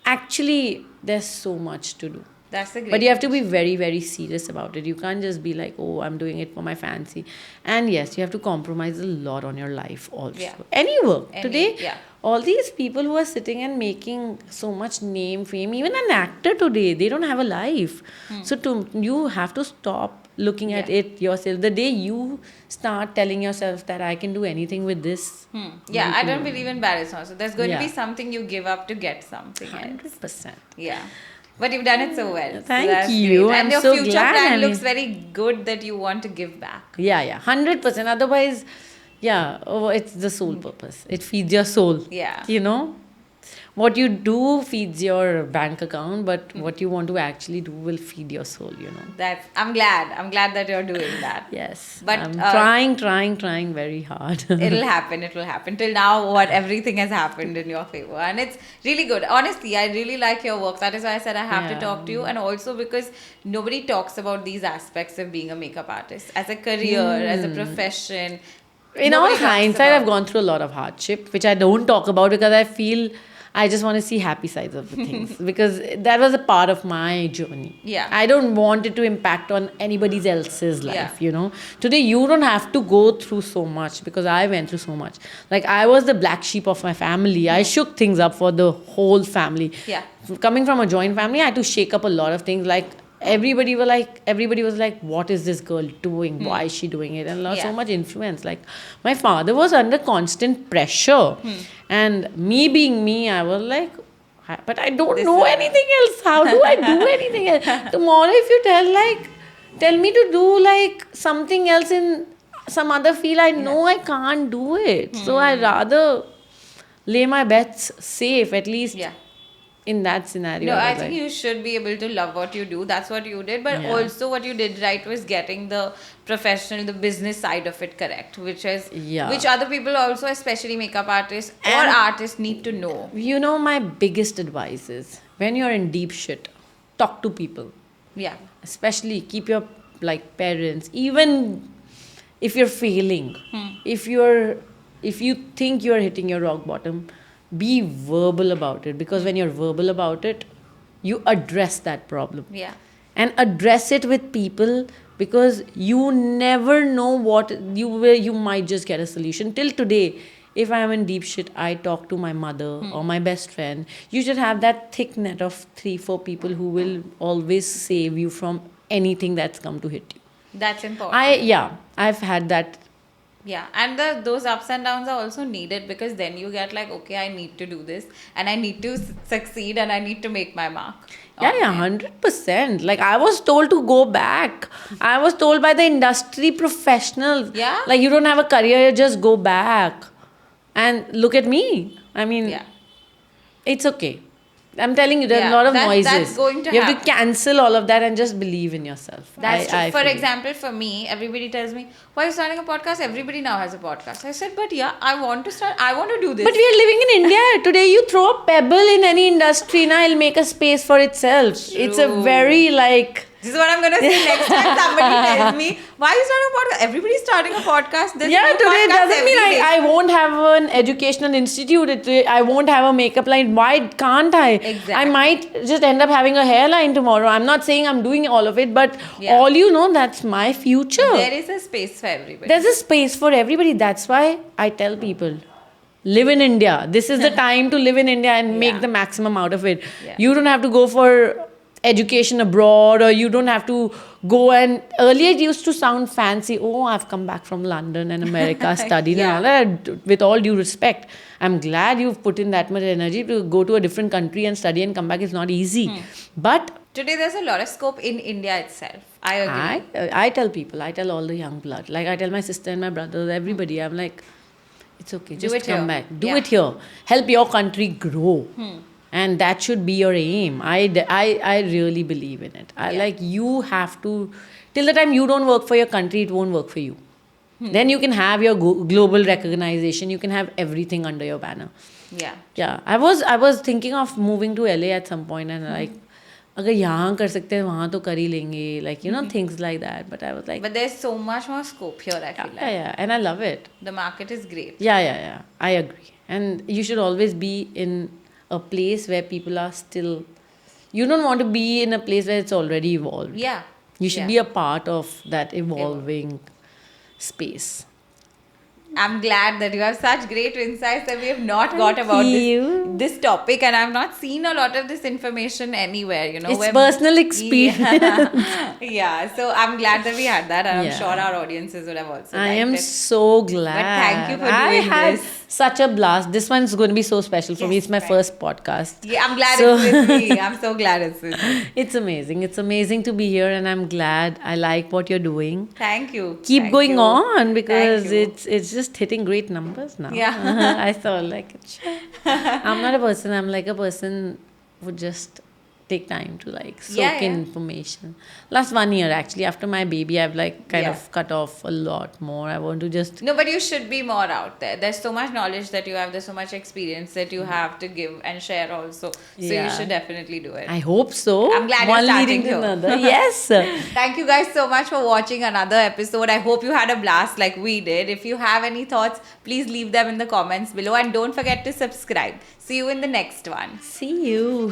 Actually, there's so much to do. That's a great. But you have to be very, very serious about it. You can't just be like, oh, I'm doing it for my fancy. And yes, you have to compromise a lot on your life also. Yeah. Any work. Today, yeah. all these people who are sitting and making so much name, fame, even an actor today, they don't have a life. So you have to stop looking at it yourself. The day you start telling yourself that I can do anything with this. Yeah, I don't believe in balance also. There's going to be Yeah. something you give up to get something else. 100%. Yeah. But you've done it so well. Thank so that's you. Great. And I'm your so future glad. plan I mean- looks very good that you want to give back. Yeah, 100%. Otherwise, it's the sole purpose. It feeds your soul. Yeah. What you do feeds your bank account, but what you want to actually do will feed your soul. I'm glad that you're doing that. Yes. But, I'm trying very hard. It'll happen. Till now, everything has happened in your favor. And it's really good. Honestly, I really like your work. That is why I said I have to Yeah. talk to you. And also because nobody talks about these aspects of being a makeup artist as a career, as a profession. In all Nobody talks hindsight, about I've gone through a lot of hardship, which I don't talk about because I feel I just want to see happy sides of the things because that was a part of my journey. Yeah. I don't want it to impact on anybody else's life, Yeah. Today, you don't have to go through so much because I went through so much. Like, I was the black sheep of my family. I shook things up for the whole family. Yeah. Coming from a joint family, I had to shake up a lot of things. Like, everybody was like, what is this girl doing? Why is she doing it? And so much influence. Like, my father was under constant pressure. And me being me, I was like, but I don't know anything else. How do I do anything else? Tomorrow, if you tell me to do like something else in some other field, I know I can't do it. So I rather lay my bets safe, at least. Yeah. In that scenario. No, I was think like- you should be able to love what you do. That's what you did. But Yeah. also what you did right was getting the professional, the business side of it correct, which other people also, especially makeup artists or And- artists, need to know. My biggest advice is when you're in deep shit, talk to people. Yeah. Especially keep your parents, even if you're failing, if you think you're hitting your rock bottom, be verbal about it, because when you're verbal about it, you address that problem. Yeah. And address it with people, because you never know what you might just get a solution. Till today, if I am in deep shit, I talk to my mother or my best friend. You should have that thick net of 3-4 people who will always save you from anything that's come to hit you. That's important. I've had that. Yeah, and those ups and downs are also needed, because then you get like, okay, I need to do this and I need to succeed and I need to make my mark. Yeah, 100%. Like, I was told to go back. I was told by the industry professionals. Yeah? Like, you don't have a career, just go back. And look at me. I mean, Yeah. it's okay. I'm telling you, there's Yeah, a lot of that's noises. going to you have happen. to cancel all of that and just believe in yourself. That's true. I For feel. example, for me, everybody tells me, why are you starting a podcast? Everybody now has a podcast. I said, but yeah, I want to do this. But we are living in India. Today, you throw a pebble in any industry, now it'll make a space for itself. It's a True. very This is what I'm going to say next time somebody tells me, why are you starting a podcast? Everybody's starting a podcast. There's a new today podcast doesn't mean every day. I won't have an educational institute. I won't have a makeup line. Why can't I? Exactly. I might just end up having a hairline tomorrow. I'm not saying I'm doing all of it, but Yeah. all that's my future. There is a space for everybody. There's a space for everybody. That's why I tell people, live in India. This is the time to live in India and make the maximum out of it. Yeah. You don't have to go for education abroad, or you don't have to go and earlier it used to sound fancy. Oh, I've come back from London and America, studied and all that. With all due respect, I'm glad you've put in that much energy to go to a different country and study and come back. It's not easy. But Today, there's a lot of scope in India itself. I agree. I tell people, I tell all the young blood, like I tell my sister and my brothers, everybody, I'm like, it's okay, just it come here. back. Do Yeah. it here. Help your country grow. And that should be your aim. I really believe in it. You have to, till the time you don't work for your country, it won't work for you. Then you can have your global recognition. You can have everything under your banner. Yeah. Yeah, I was thinking of moving to LA at some point and like, अगर यहाँ कर सकते हैं वहाँ तो कर ही लेंगे, like, you know, things like that. But I was like, But there's so much more scope here, I feel like. yeah, and I love it. The market is great. Yeah, I agree. And you should always be in a place where people are still. You don't want to be in a place where it's already evolved. Yeah. You should be a part of that evolving space. I'm glad that you have such great insights that we have not got about this topic, and I've not seen a lot of this information anywhere, you know. It's personal experience. Yeah, so I'm glad that we had that, and I'm Yeah. sure our audiences would have also I liked am it. so glad. But thank you for doing I had this. such a blast. This one's going to be so special for me. Yes, It's my right. first podcast. Yeah, I'm glad So- it's with me. I'm so glad it's with me. It's amazing. It's amazing to be here, and I'm glad. I like what you're doing. Thank you. Keep Thank going you. on because Thank you. it's just hitting great numbers now. Yeah. I thought like I'm not a person. I'm like a person who just take time to like soak in information. Last 1 year actually, after my baby, I've like kind of cut off a lot more. I want to just No, but you should be more out there. There's so much knowledge that you have. There's so much experience that you have to give and share also. So Yeah. you should definitely do it. I hope so. I'm glad you're One starting leading to to. another. Yes. Thank you guys so much for watching another episode. I hope you had a blast like we did. If you have any thoughts, please leave them in the comments below. And don't forget to subscribe. See you in the next one. See you.